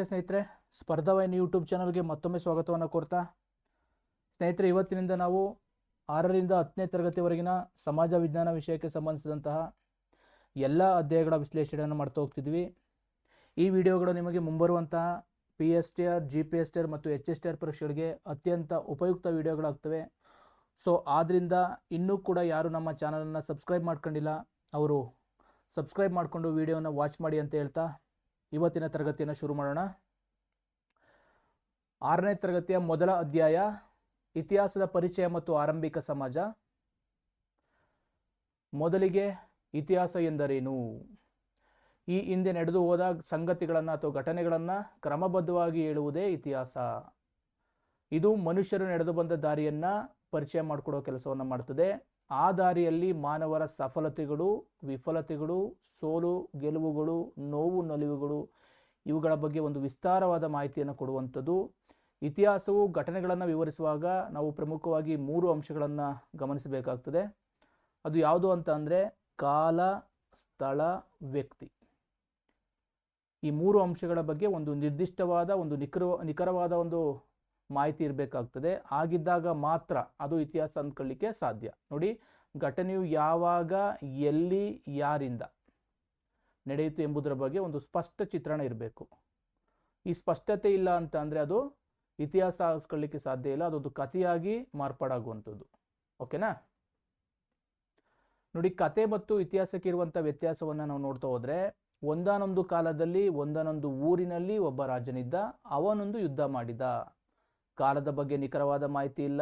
ಸ್ನೇಹಿತರೆ, ಸ್ಪರ್ಧಾವಾಹಿನಿ ಯೂಟ್ಯೂಬ್ ಚಾನಲ್ಗೆ ಮತ್ತೊಮ್ಮೆ ಸ್ವಾಗತವನ್ನು ಕೋರ್ತಾ ಸ್ನೇಹಿತರೆ, ಇವತ್ತಿನಿಂದ ನಾವು 6ರಿಂದ 10ನೇ ತರಗತಿವರೆಗಿನ ಸಮಾಜ ವಿಜ್ಞಾನ ವಿಷಯಕ್ಕೆ ಸಂಬಂಧಿಸಿದಂತಹ ಎಲ್ಲ ಅಧ್ಯಾಯಗಳ ವಿಶ್ಲೇಷಣೆಯನ್ನು ಮಾಡ್ತಾ ಹೋಗ್ತಿದ್ವಿ. ಈ ವಿಡಿಯೋಗಳು ನಿಮಗೆ ಮುಂಬರುವಂತಹ PSTR, GPSTR ಮತ್ತು HSTR ಪರೀಕ್ಷೆಗಳಿಗೆ ಅತ್ಯಂತ ಉಪಯುಕ್ತ ವಿಡಿಯೋಗಳಾಗ್ತವೆ. ಸೊ ಆದ್ದರಿಂದ ಇನ್ನೂ ಕೂಡ ಯಾರು ನಮ್ಮ ಚಾನಲನ್ನು ಸಬ್ಸ್ಕ್ರೈಬ್ ಮಾಡ್ಕೊಂಡಿಲ್ಲ ಅವರು ಸಬ್ಸ್ಕ್ರೈಬ್ ಮಾಡಿಕೊಂಡು ವಿಡಿಯೋನ ವಾಚ್ ಮಾಡಿ ಅಂತ ಹೇಳ್ತಾ ಇವತ್ತಿನ ತರಗತಿಯನ್ನು ಶುರು ಮಾಡೋಣ. 6ನೇ ತರಗತಿಯ ಮೊದಲ ಅಧ್ಯಾಯ ಇತಿಹಾಸದ ಪರಿಚಯ ಮತ್ತು ಆರಂಭಿಕ ಸಮಾಜ. ಮೊದಲಿಗೆ ಇತಿಹಾಸ ಎಂದರೇನು? ಈ ಹಿಂದೆ ನಡೆದು ಹೋದ ಸಂಗತಿಗಳನ್ನು ಅಥವಾ ಘಟನೆಗಳನ್ನು ಕ್ರಮಬದ್ಧವಾಗಿ ಹೇಳುವುದೇ ಇತಿಹಾಸ. ಇದು ಮನುಷ್ಯರು ನಡೆದು ಬಂದ ದಾರಿಯನ್ನು ಪರಿಚಯ ಮಾಡಿಕೊಡೋ ಕೆಲಸವನ್ನು ಮಾಡ್ತದೆ. ಆ ದಾರಿಯಲ್ಲಿ ಮಾನವರ ಸಫಲತೆಗಳು, ವಿಫಲತೆಗಳು, ಸೋಲು ಗೆಲುವುಗಳು, ನೋವು ನಲಿವುಗಳು ಇವುಗಳ ಬಗ್ಗೆ ಒಂದು ವಿಸ್ತಾರವಾದ ಮಾಹಿತಿಯನ್ನು ಕೊಡುವಂಥದ್ದು. ಇತಿಹಾಸವು ಘಟನೆಗಳನ್ನು ವಿವರಿಸುವಾಗ ನಾವು ಪ್ರಮುಖವಾಗಿ 3 ಅಂಶಗಳನ್ನು ಗಮನಿಸಬೇಕಾಗ್ತದೆ. ಅದು ಯಾವುದು ಅಂತ ಅಂದರೆ ಕಾಲ, ಸ್ಥಳ, ವ್ಯಕ್ತಿ. ಈ 3 ಅಂಶಗಳ ಬಗ್ಗೆ ಒಂದು ನಿರ್ದಿಷ್ಟವಾದ ಒಂದು ನಿಖರವಾದ ಒಂದು ಮಾಹಿತಿ ಇರಬೇಕಾಗ್ತದೆ. ಆಗಿದ್ದಾಗ ಮಾತ್ರ ಅದು ಇತಿಹಾಸ ಅಂದ್ಕೊಳ್ಳಿಕ್ಕೆ ಸಾಧ್ಯ. ನೋಡಿ, ಘಟನೆಯು ಯಾವಾಗ, ಎಲ್ಲಿ, ಯಾರಿಂದ ನಡೆಯಿತು ಎಂಬುದರ ಬಗ್ಗೆ ಒಂದು ಸ್ಪಷ್ಟ ಚಿತ್ರಣ ಇರಬೇಕು. ಈ ಸ್ಪಷ್ಟತೆ ಇಲ್ಲ ಅಂತ ಅಂದರೆ ಅದು ಇತಿಹಾಸ ಆಗಿಸ್ಕೊಳ್ಳಿಕ್ಕೆ ಸಾಧ್ಯ ಇಲ್ಲ, ಅದೊಂದು ಕಥೆಯಾಗಿ ಮಾರ್ಪಾಡಾಗುವಂಥದ್ದು. ಓಕೆನಾ? ನೋಡಿ, ಕತೆ ಮತ್ತು ಇತಿಹಾಸಕ್ಕೆ ಇರುವಂಥ ವ್ಯತ್ಯಾಸವನ್ನು ನಾವು ನೋಡ್ತಾ ಹೋದರೆ, ಒಂದಾನೊಂದು ಕಾಲದಲ್ಲಿ ಒಂದಾನೊಂದು ಊರಿನಲ್ಲಿ ಒಬ್ಬ ರಾಜನಿದ್ದ, ಅವನೊಂದು ಯುದ್ಧ ಮಾಡಿದ. ಕಾಲದ ಬಗ್ಗೆ ನಿಖರವಾದ ಮಾಹಿತಿ ಇಲ್ಲ,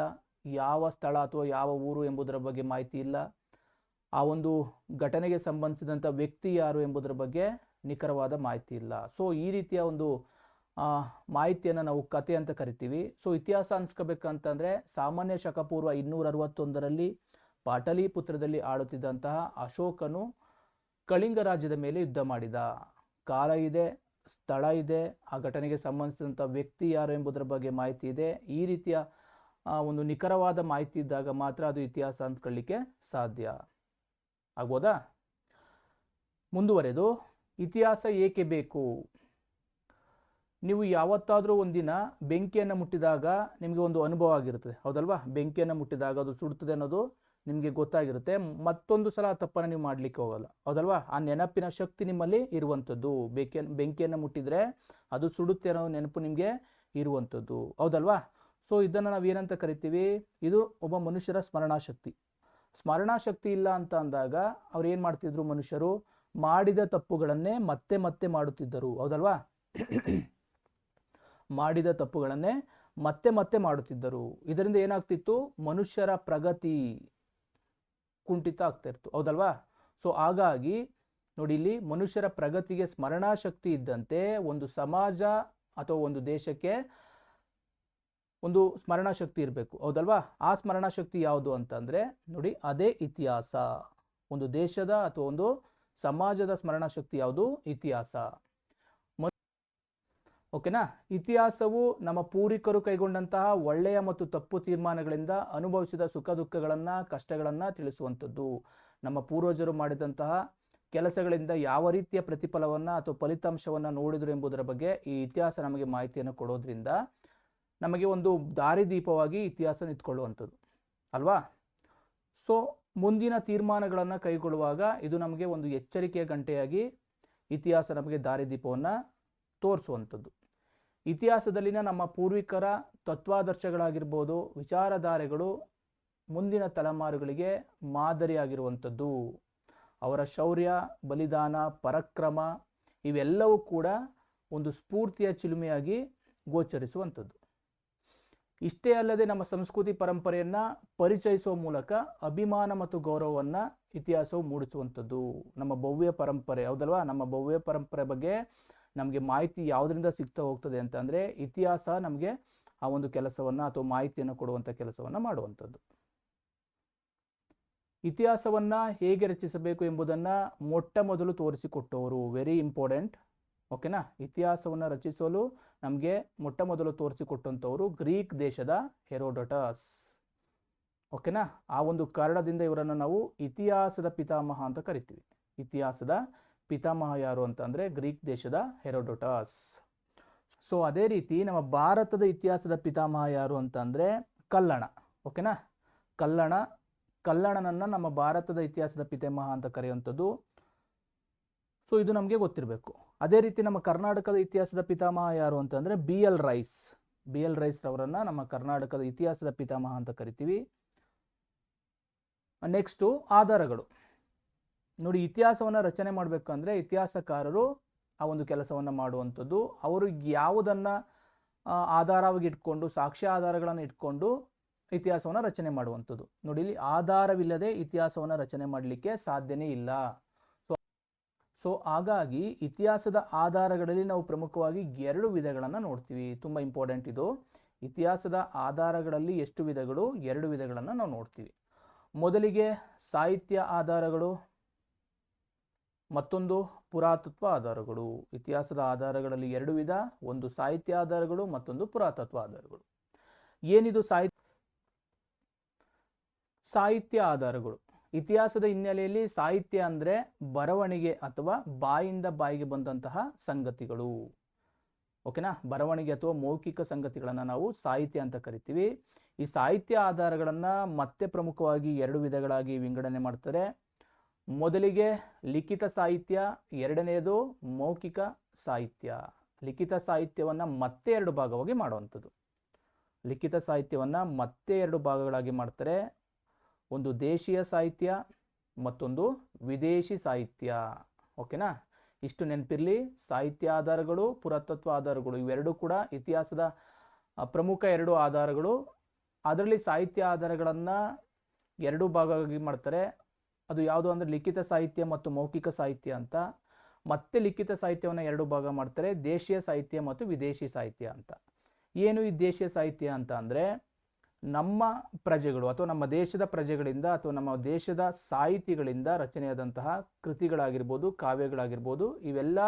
ಯಾವ ಸ್ಥಳ ಅಥವಾ ಯಾವ ಊರು ಎಂಬುದರ ಬಗ್ಗೆ ಮಾಹಿತಿ ಇಲ್ಲ, ಆ ಒಂದು ಘಟನೆಗೆ ಸಂಬಂಧಿಸಿದಂಥ ವ್ಯಕ್ತಿ ಯಾರು ಎಂಬುದರ ಬಗ್ಗೆ ನಿಖರವಾದ ಮಾಹಿತಿ ಇಲ್ಲ. ಸೊ ಈ ರೀತಿಯ ಒಂದು ಮಾಹಿತಿಯನ್ನು ನಾವು ಕತೆ ಅಂತ ಕರಿತೀವಿ. ಸೊ ಇತಿಹಾಸ ಅನ್ಸ್ಕೋಬೇಕಂತಂದರೆ ಸಾಮಾನ್ಯ ಶಕಪೂರ್ವ 261ರಲ್ಲಿ ಪಾಟಲಿಪುತ್ರದಲ್ಲಿ ಆಳುತ್ತಿದ್ದಂತಹ ಅಶೋಕನು ಕಳಿಂಗ ರಾಜ್ಯದ ಮೇಲೆ ಯುದ್ಧ ಮಾಡಿದ. ಕಾಲ ಇದೆ, ಸ್ಥಳ ಇದೆ, ಆ ಘಟನೆಗೆ ಸಂಬಂಧಿಸಿದಂಥ ವ್ಯಕ್ತಿ ಯಾರು ಎಂಬುದರ ಬಗ್ಗೆ ಮಾಹಿತಿ ಇದೆ. ಈ ರೀತಿಯ ಒಂದು ನಿಖರವಾದ ಮಾಹಿತಿ ಇದ್ದಾಗ ಮಾತ್ರ ಅದು ಇತಿಹಾಸ ಅಂದ್ಕೊಳ್ಳಿಕ್ಕೆ ಸಾಧ್ಯ ಆಗ್ಬೋದಾ? ಮುಂದುವರೆದು, ಇತಿಹಾಸ ಏಕೆ ಬೇಕು? ನೀವು ಯಾವತ್ತಾದರೂ ಒಂದಿನ ಬೆಂಕಿಯನ್ನು ಮುಟ್ಟಿದಾಗ ನಿಮಗೆ ಒಂದು ಅನುಭವ ಆಗಿರ್ತದೆ, ಹೌದಲ್ವಾ? ಬೆಂಕಿಯನ್ನು ಮುಟ್ಟಿದಾಗ ಅದು ಸುಡುತ್ತದೆ ಅನ್ನೋದು ನಿಮಗೆ ಗೊತ್ತಾಗಿರುತ್ತೆ. ಮತ್ತೊಂದು ಸಲ ಆ ತಪ್ಪನ್ನು ನೀವು ಮಾಡಲಿಕ್ಕೆ ಹೋಗಲ್ಲ, ಹೌದಲ್ವಾ? ಆ ನೆನಪಿನ ಶಕ್ತಿ ನಿಮ್ಮಲ್ಲಿ ಇರುವಂಥದ್ದು. ಬೆಂಕಿಯನ್ನು ಮುಟ್ಟಿದರೆ ಅದು ಸುಡುತ್ತೆ ಅನ್ನೋ ನೆನಪು ನಿಮಗೆ ಇರುವಂಥದ್ದು, ಹೌದಲ್ವಾ? ಸೊ ಇದನ್ನು ನಾವು ಏನಂತ ಕರಿತೀವಿ? ಇದು ಒಬ್ಬ ಮನುಷ್ಯರ ಸ್ಮರಣಾಶಕ್ತಿ. ಸ್ಮರಣಾಶಕ್ತಿ ಇಲ್ಲ ಅಂತ ಅಂದಾಗ ಅವ್ರು ಏನು ಮಾಡ್ತಿದ್ರು? ಮನುಷ್ಯರು ಮಾಡಿದ ತಪ್ಪುಗಳನ್ನೇ ಮತ್ತೆ ಮತ್ತೆ ಮಾಡುತ್ತಿದ್ದರು, ಹೌದಲ್ವಾ? ಮಾಡಿದ ತಪ್ಪುಗಳನ್ನೇ ಮತ್ತೆ ಮತ್ತೆ ಮಾಡುತ್ತಿದ್ದರು. ಇದರಿಂದ ಏನಾಗ್ತಿತ್ತು? ಮನುಷ್ಯರ ಪ್ರಗತಿ ಕುಂಠಿತ ಆಗ್ತಾ ಇತ್ತು, ಹೌದಲ್ವಾ? ಸೊ ಹಾಗಾಗಿ ನೋಡಿ, ಇಲ್ಲಿ ಮನುಷ್ಯರ ಪ್ರಗತಿಗೆ ಸ್ಮರಣಾಶಕ್ತಿ ಇದ್ದಂತೆ ಒಂದು ಸಮಾಜ ಅಥವಾ ಒಂದು ದೇಶಕ್ಕೆ ಒಂದು ಸ್ಮರಣಾಶಕ್ತಿ ಇರಬೇಕು, ಹೌದಲ್ವಾ? ಆ ಸ್ಮರಣಾಶಕ್ತಿ ಯಾವುದು ಅಂತಂದರೆ ನೋಡಿ, ಅದೇ ಇತಿಹಾಸ. ಒಂದು ದೇಶದ ಅಥವಾ ಒಂದು ಸಮಾಜದ ಸ್ಮರಣಾಶಕ್ತಿ ಯಾವುದು? ಇತಿಹಾಸ. ಓಕೆನಾ? ಇತಿಹಾಸವು ನಮ್ಮ ಪೂರ್ವಿಕರು ಕೈಗೊಂಡಂತಹ ಒಳ್ಳೆಯ ಮತ್ತು ತಪ್ಪು ತೀರ್ಮಾನಗಳಿಂದ ಅನುಭವಿಸಿದ ಸುಖ ದುಃಖಗಳನ್ನು, ಕಷ್ಟಗಳನ್ನು ತಿಳಿಸುವಂಥದ್ದು. ನಮ್ಮ ಪೂರ್ವಜರು ಮಾಡಿದಂತಹ ಕೆಲಸಗಳಿಂದ ಯಾವ ರೀತಿಯ ಪ್ರತಿಫಲವನ್ನು ಅಥವಾ ಫಲಿತಾಂಶವನ್ನು ನೋಡಿದರು ಎಂಬುದರ ಬಗ್ಗೆ ಈ ಇತಿಹಾಸ ನಮಗೆ ಮಾಹಿತಿಯನ್ನು ಕೊಡೋದ್ರಿಂದ ನಮಗೆ ಒಂದು ದಾರಿದೀಪವಾಗಿ ಇತಿಹಾಸ ನಿಂತ್ಕೊಳ್ಳುವಂಥದ್ದು ಅಲ್ವಾ? ಸೊ ಮುಂದಿನ ತೀರ್ಮಾನಗಳನ್ನು ಕೈಗೊಳ್ಳುವಾಗ ಇದು ನಮಗೆ ಒಂದು ಎಚ್ಚರಿಕೆಯ ಗಂಟೆಯಾಗಿ ಇತಿಹಾಸ ನಮಗೆ ದಾರಿದೀಪವನ್ನು ತೋರಿಸುವಂಥದ್ದು. ಇತಿಹಾಸದಲ್ಲಿನ ನಮ್ಮ ಪೂರ್ವಿಕರ ತತ್ವಾದರ್ಶಗಳಾಗಿರ್ಬೋದು, ವಿಚಾರಧಾರೆಗಳು ಮುಂದಿನ ತಲೆಮಾರುಗಳಿಗೆ ಮಾದರಿಯಾಗಿರುವಂಥದ್ದು. ಅವರ ಶೌರ್ಯ, ಬಲಿದಾನ, ಪರಾಕ್ರಮ ಇವೆಲ್ಲವೂ ಕೂಡ ಒಂದು ಸ್ಫೂರ್ತಿಯ ಚಿಲುಮೆಯಾಗಿ ಗೋಚರಿಸುವಂಥದ್ದು. ಇಷ್ಟೇ ಅಲ್ಲದೆ ನಮ್ಮ ಸಂಸ್ಕೃತಿ ಪರಂಪರೆಯನ್ನು ಪರಿಚಯಿಸುವ ಮೂಲಕ ಅಭಿಮಾನ ಮತ್ತು ಗೌರವವನ್ನು ಇತಿಹಾಸವು ಮೂಡಿಸುವಂಥದ್ದು. ನಮ್ಮ ಭವ್ಯ ಪರಂಪರೆ, ಹೌದಲ್ವಾ? ನಮ್ಮ ಭವ್ಯ ಪರಂಪರೆ ಬಗ್ಗೆ ನಮಗೆ ಮಾಹಿತಿ ಯಾವುದರಿಂದ ಸಿಗ್ತಾ ಹೋಗ್ತದೆ ಅಂತಂದರೆ ಇತಿಹಾಸ ನಮಗೆ ಆ ಒಂದು ಕೆಲಸವನ್ನು ಅಥವಾ ಮಾಹಿತಿಯನ್ನು ಕೊಡುವಂಥ ಕೆಲಸವನ್ನು ಮಾಡುವಂಥದ್ದು. ಇತಿಹಾಸವನ್ನು ಹೇಗೆ ರಚಿಸಬೇಕು ಎಂಬುದನ್ನು ಮೊಟ್ಟ ಮೊದಲು ತೋರಿಸಿಕೊಟ್ಟವರು, ವೆರಿ ಇಂಪಾರ್ಟೆಂಟ್. ಓಕೆನಾ? ಇತಿಹಾಸವನ್ನು ರಚಿಸಲು ನಮಗೆ ಮೊಟ್ಟ ಮೊದಲು ತೋರಿಸಿಕೊಟ್ಟಂಥವರು ಗ್ರೀಕ್ ದೇಶದ ಹೆರೋಡೋಟಸ್. ಓಕೆನಾ? ಆ ಒಂದು ಕಾರಣದಿಂದ ಇವರನ್ನು ನಾವು ಇತಿಹಾಸದ ಪಿತಾಮಹ ಅಂತ ಕರಿತೀವಿ. ಇತಿಹಾಸದ ಪಿತಾಮಹ ಯಾರು ಅಂತಂದರೆ ಗ್ರೀಕ್ ದೇಶದ ಹೆರೋಡೋಟಸ್. ಸೊ ಅದೇ ರೀತಿ ನಮ್ಮ ಭಾರತದ ಇತಿಹಾಸದ ಪಿತಾಮಹ ಯಾರು ಅಂತಂದರೆ ಕಲ್ಲಣ. ಓಕೆನಾ, ಕಲ್ಲಣನನ್ನು ನಮ್ಮ ಭಾರತದ ಇತಿಹಾಸದ ಪಿತಾಮಹ ಅಂತ ಕರೆಯುವಂಥದ್ದು. ಸೊ ಇದು ನಮಗೆ ಗೊತ್ತಿರಬೇಕು. ಅದೇ ರೀತಿ ನಮ್ಮ ಕರ್ನಾಟಕದ ಇತಿಹಾಸದ ಪಿತಾಮಹ ಯಾರು ಅಂತಂದರೆ ಬಿ ಎಲ್ ರೈಸ್ ರವರನ್ನು ನಮ್ಮ ಕರ್ನಾಟಕದ ಇತಿಹಾಸದ ಪಿತಾಮಹ ಅಂತ ಕರಿತೀವಿ. ನೆಕ್ಸ್ಟು ಆಧಾರಗಳು. ನೋಡಿ, ಇತಿಹಾಸವನ್ನು ರಚನೆ ಮಾಡಬೇಕಂದ್ರೆ ಇತಿಹಾಸಕಾರರು ಆ ಒಂದು ಕೆಲಸವನ್ನು ಮಾಡುವಂಥದ್ದು. ಅವರು ಯಾವುದನ್ನು ಆಧಾರವಾಗಿ ಇಟ್ಕೊಂಡು, ಸಾಕ್ಷ್ಯ ಆಧಾರಗಳನ್ನು ಇಟ್ಕೊಂಡು ಇತಿಹಾಸವನ್ನು ರಚನೆ ಮಾಡುವಂಥದ್ದು. ನೋಡಿ, ಇಲ್ಲಿ ಆಧಾರವಿಲ್ಲದೆ ಇತಿಹಾಸವನ್ನು ರಚನೆ ಮಾಡಲಿಕ್ಕೆ ಸಾಧ್ಯನೇ ಇಲ್ಲ. ಸೊ ಹಾಗಾಗಿ ಇತಿಹಾಸದ ಆಧಾರಗಳಲ್ಲಿ ನಾವು ಪ್ರಮುಖವಾಗಿ 2 ವಿಧಗಳನ್ನು ನೋಡ್ತೀವಿ. ತುಂಬ ಇಂಪಾರ್ಟೆಂಟ್ ಇದು. ಇತಿಹಾಸದ ಆಧಾರಗಳಲ್ಲಿ ಎಷ್ಟು ವಿಧಗಳು? 2 ವಿಧಗಳನ್ನು ನಾವು ನೋಡ್ತೀವಿ. ಮೊದಲಿಗೆ ಸಾಹಿತ್ಯ ಆಧಾರಗಳು, ಮತ್ತೊಂದು ಪುರಾತತ್ವ ಆಧಾರಗಳು. ಇತಿಹಾಸದ ಆಧಾರಗಳಲ್ಲಿ 2 ವಿಧ, ಒಂದು ಸಾಹಿತ್ಯ ಆಧಾರಗಳು, ಮತ್ತೊಂದು ಪುರಾತತ್ವ ಆಧಾರಗಳು. ಏನಿದು ಸಾಹಿತ್ಯ ಆಧಾರಗಳು? ಇತಿಹಾಸದ ಹಿನ್ನೆಲೆಯಲ್ಲಿ ಸಾಹಿತ್ಯ ಅಂದರೆ ಬರವಣಿಗೆ ಅಥವಾ ಬಾಯಿಂದ ಬಾಯಿಗೆ ಬಂದಂತಹ ಸಂಗತಿಗಳು. ಓಕೆನಾ, ಬರವಣಿಗೆ ಅಥವಾ ಮೌಖಿಕ ಸಂಗತಿಗಳನ್ನು ನಾವು ಸಾಹಿತ್ಯ ಅಂತ ಕರಿತೀವಿ. ಈ ಸಾಹಿತ್ಯ ಆಧಾರಗಳನ್ನು ಮತ್ತೆ ಪ್ರಮುಖವಾಗಿ 2 ವಿಧಗಳಾಗಿ ವಿಂಗಡಣೆ ಮಾಡ್ತಾರೆ. ಮೊದಲಿಗೆ ಲಿಖಿತ ಸಾಹಿತ್ಯ, ಎರಡನೆಯದು ಮೌಖಿಕ ಸಾಹಿತ್ಯ. ಲಿಖಿತ ಸಾಹಿತ್ಯವನ್ನು ಮತ್ತೆ 2 ಭಾಗವಾಗಿ ಮಾಡುವಂಥದ್ದು. ಲಿಖಿತ ಸಾಹಿತ್ಯವನ್ನು ಮತ್ತೆ 2 ಭಾಗಗಳಾಗಿ ಮಾಡ್ತಾರೆ. ಒಂದು ದೇಶೀಯ ಸಾಹಿತ್ಯ, ಮತ್ತೊಂದು ವಿದೇಶಿ ಸಾಹಿತ್ಯ. ಓಕೆನಾ, ಇಷ್ಟು ನೆನಪಿರಲಿ. ಸಾಹಿತ್ಯ ಆಧಾರಗಳು, ಪುರಾತತ್ವ ಆಧಾರಗಳು ಇವೆರಡೂ ಕೂಡ ಇತಿಹಾಸದ ಪ್ರಮುಖ 2 ಆಧಾರಗಳು. ಅದರಲ್ಲಿ ಸಾಹಿತ್ಯ ಆಧಾರಗಳನ್ನು 2 ಭಾಗವಾಗಿ ಮಾಡ್ತಾರೆ. ಅದು ಯಾವುದು ಅಂದರೆ ಲಿಖಿತ ಸಾಹಿತ್ಯ ಮತ್ತು ಮೌಖಿಕ ಸಾಹಿತ್ಯ ಅಂತ. ಮತ್ತೆ ಲಿಖಿತ ಸಾಹಿತ್ಯವನ್ನು 2 ಭಾಗ ಮಾಡ್ತಾರೆ, ದೇಶೀಯ ಸಾಹಿತ್ಯ ಮತ್ತು ವಿದೇಶಿ ಸಾಹಿತ್ಯ ಅಂತ. ಏನು ಈ ದೇಶೀಯ ಸಾಹಿತ್ಯ ಅಂತ ಅಂದರೆ, ನಮ್ಮ ಪ್ರಜೆಗಳು ಅಥವಾ ನಮ್ಮ ದೇಶದ ಪ್ರಜೆಗಳಿಂದ ಅಥವಾ ನಮ್ಮ ದೇಶದ ಸಾಹಿತಿಗಳಿಂದ ರಚನೆಯಾದಂತಹ ಕೃತಿಗಳಾಗಿರ್ಬೋದು, ಕಾವ್ಯಗಳಾಗಿರ್ಬೋದು, ಇವೆಲ್ಲ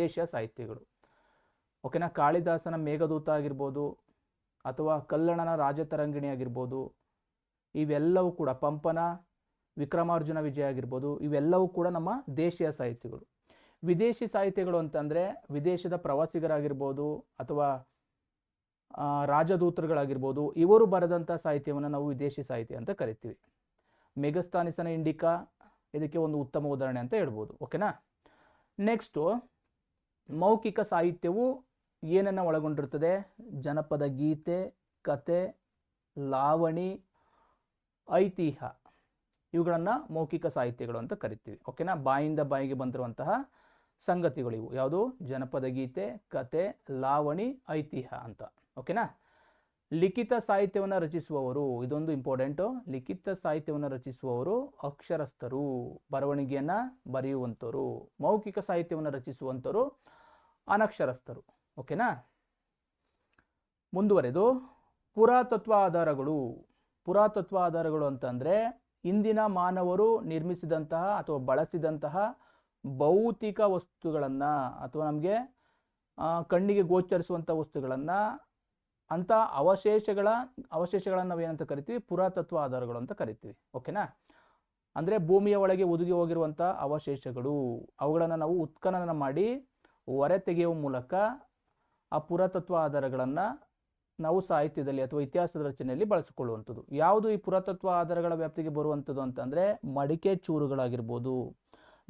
ದೇಶೀಯ ಸಾಹಿತ್ಯಗಳು. ಓಕೆನಾ, ಕಾಳಿದಾಸನ ಮೇಘದೂತ ಆಗಿರ್ಬೋದು ಅಥವಾ ಕಲ್ಲಣನ ರಾಜತರಂಗಿಣಿ ಆಗಿರ್ಬೋದು, ಇವೆಲ್ಲವೂ ಕೂಡ ಪಂಪನ ವಿಕ್ರಮಾರ್ಜುನ ವಿಜಯ ಆಗಿರ್ಬೋದು, ಇವೆಲ್ಲವೂ ಕೂಡ ನಮ್ಮ ದೇಶೀಯ ಸಾಹಿತ್ಯಗಳು. ವಿದೇಶಿ ಸಾಹಿತ್ಯಗಳು ಅಂತಂದರೆ ವಿದೇಶದ ಪ್ರವಾಸಿಗರಾಗಿರ್ಬೋದು ಅಥವಾ ರಾಜದೂತರುಗಳಾಗಿರ್ಬೋದು, ಇವರು ಬರೆದಂಥ ಸಾಹಿತ್ಯವನ್ನು ನಾವು ವಿದೇಶಿ ಸಾಹಿತ್ಯ ಅಂತ ಕರಿತೀವಿ. ಮೆಗಸ್ತಾನಿಸನ ಇಂಡಿಕಾ ಇದಕ್ಕೆ ಒಂದು ಉತ್ತಮ ಉದಾಹರಣೆ ಅಂತ ಹೇಳ್ಬೋದು. ಓಕೆನಾ, ನೆಕ್ಸ್ಟು ಮೌಖಿಕ ಸಾಹಿತ್ಯವು ಏನನ್ನು ಒಳಗೊಂಡಿರ್ತದೆ? ಜನಪದ ಗೀತೆ, ಕತೆ, ಲಾವಣಿ, ಐತಿಹ್ಯ, ಇವುಗಳನ್ನು ಮೌಖಿಕ ಸಾಹಿತ್ಯಗಳು ಅಂತ ಕರಿತೀವಿ. ಓಕೆನಾ, ಬಾಯಿಂದ ಬಾಯಿಗೆ ಬಂದಿರುವಂತಹ ಸಂಗತಿಗಳು ಇವು. ಯಾವುದು? ಜನಪದ ಗೀತೆ, ಕತೆ, ಲಾವಣಿ, ಐತಿಹ್ಯ ಅಂತ. ಓಕೆನಾ, ಲಿಖಿತ ಸಾಹಿತ್ಯವನ್ನು ರಚಿಸುವವರು, ಇದೊಂದು ಇಂಪಾರ್ಟೆಂಟು. ಲಿಖಿತ ಸಾಹಿತ್ಯವನ್ನು ರಚಿಸುವವರು ಅಕ್ಷರಸ್ಥರು, ಬರವಣಿಗೆಯನ್ನು ಬರೆಯುವಂಥವರು. ಮೌಖಿಕ ಸಾಹಿತ್ಯವನ್ನು ರಚಿಸುವಂಥವರು ಅನಕ್ಷರಸ್ಥರು. ಓಕೆನಾ, ಮುಂದುವರೆದು ಪುರಾತತ್ವ ಆಧಾರಗಳು. ಪುರಾತತ್ವ ಆಧಾರಗಳು ಅಂತಂದರೆ ಇಂದಿನ ಮಾನವರು ನಿರ್ಮಿಸಿದಂತಹ ಅಥವಾ ಬಳಸಿದಂತಹ ಭೌತಿಕ ವಸ್ತುಗಳನ್ನು ಅಥವಾ ನಮಗೆ ಕಣ್ಣಿಗೆ ಗೋಚರಿಸುವಂಥ ವಸ್ತುಗಳನ್ನು, ಅಂಥ ಅವಶೇಷಗಳನ್ನು ನಾವೇನಂತ ಕರಿತೀವಿ? ಪುರಾತತ್ವ ಆಧಾರಗಳು ಅಂತ ಕರಿತೀವಿ. ಓಕೆನಾ, ಅಂದರೆ ಭೂಮಿಯ ಒಳಗೆ ಹುದುಗಿ ಹೋಗಿರುವಂಥ ಅವಶೇಷಗಳು, ಅವುಗಳನ್ನು ನಾವು ಉತ್ಖನನ ಮಾಡಿ ಹೊರ ತೆಗೆಯುವ ಮೂಲಕ ಆ ಪುರಾತತ್ವ ಆಧಾರಗಳನ್ನು ನಾವು ಸಾಹಿತ್ಯದಲ್ಲಿ ಅಥವಾ ಇತಿಹಾಸದ ರಚನೆಯಲ್ಲಿ ಬಳಸಿಕೊಳ್ಳುವಂಥದ್ದು. ಯಾವುದು ಈ ಪುರಾತತ್ವ ಆಧಾರಗಳ ವ್ಯಾಪ್ತಿಗೆ ಬರುವಂಥದ್ದು ಅಂತಂದರೆ ಮಡಿಕೆ ಚೂರುಗಳಾಗಿರ್ಬೋದು,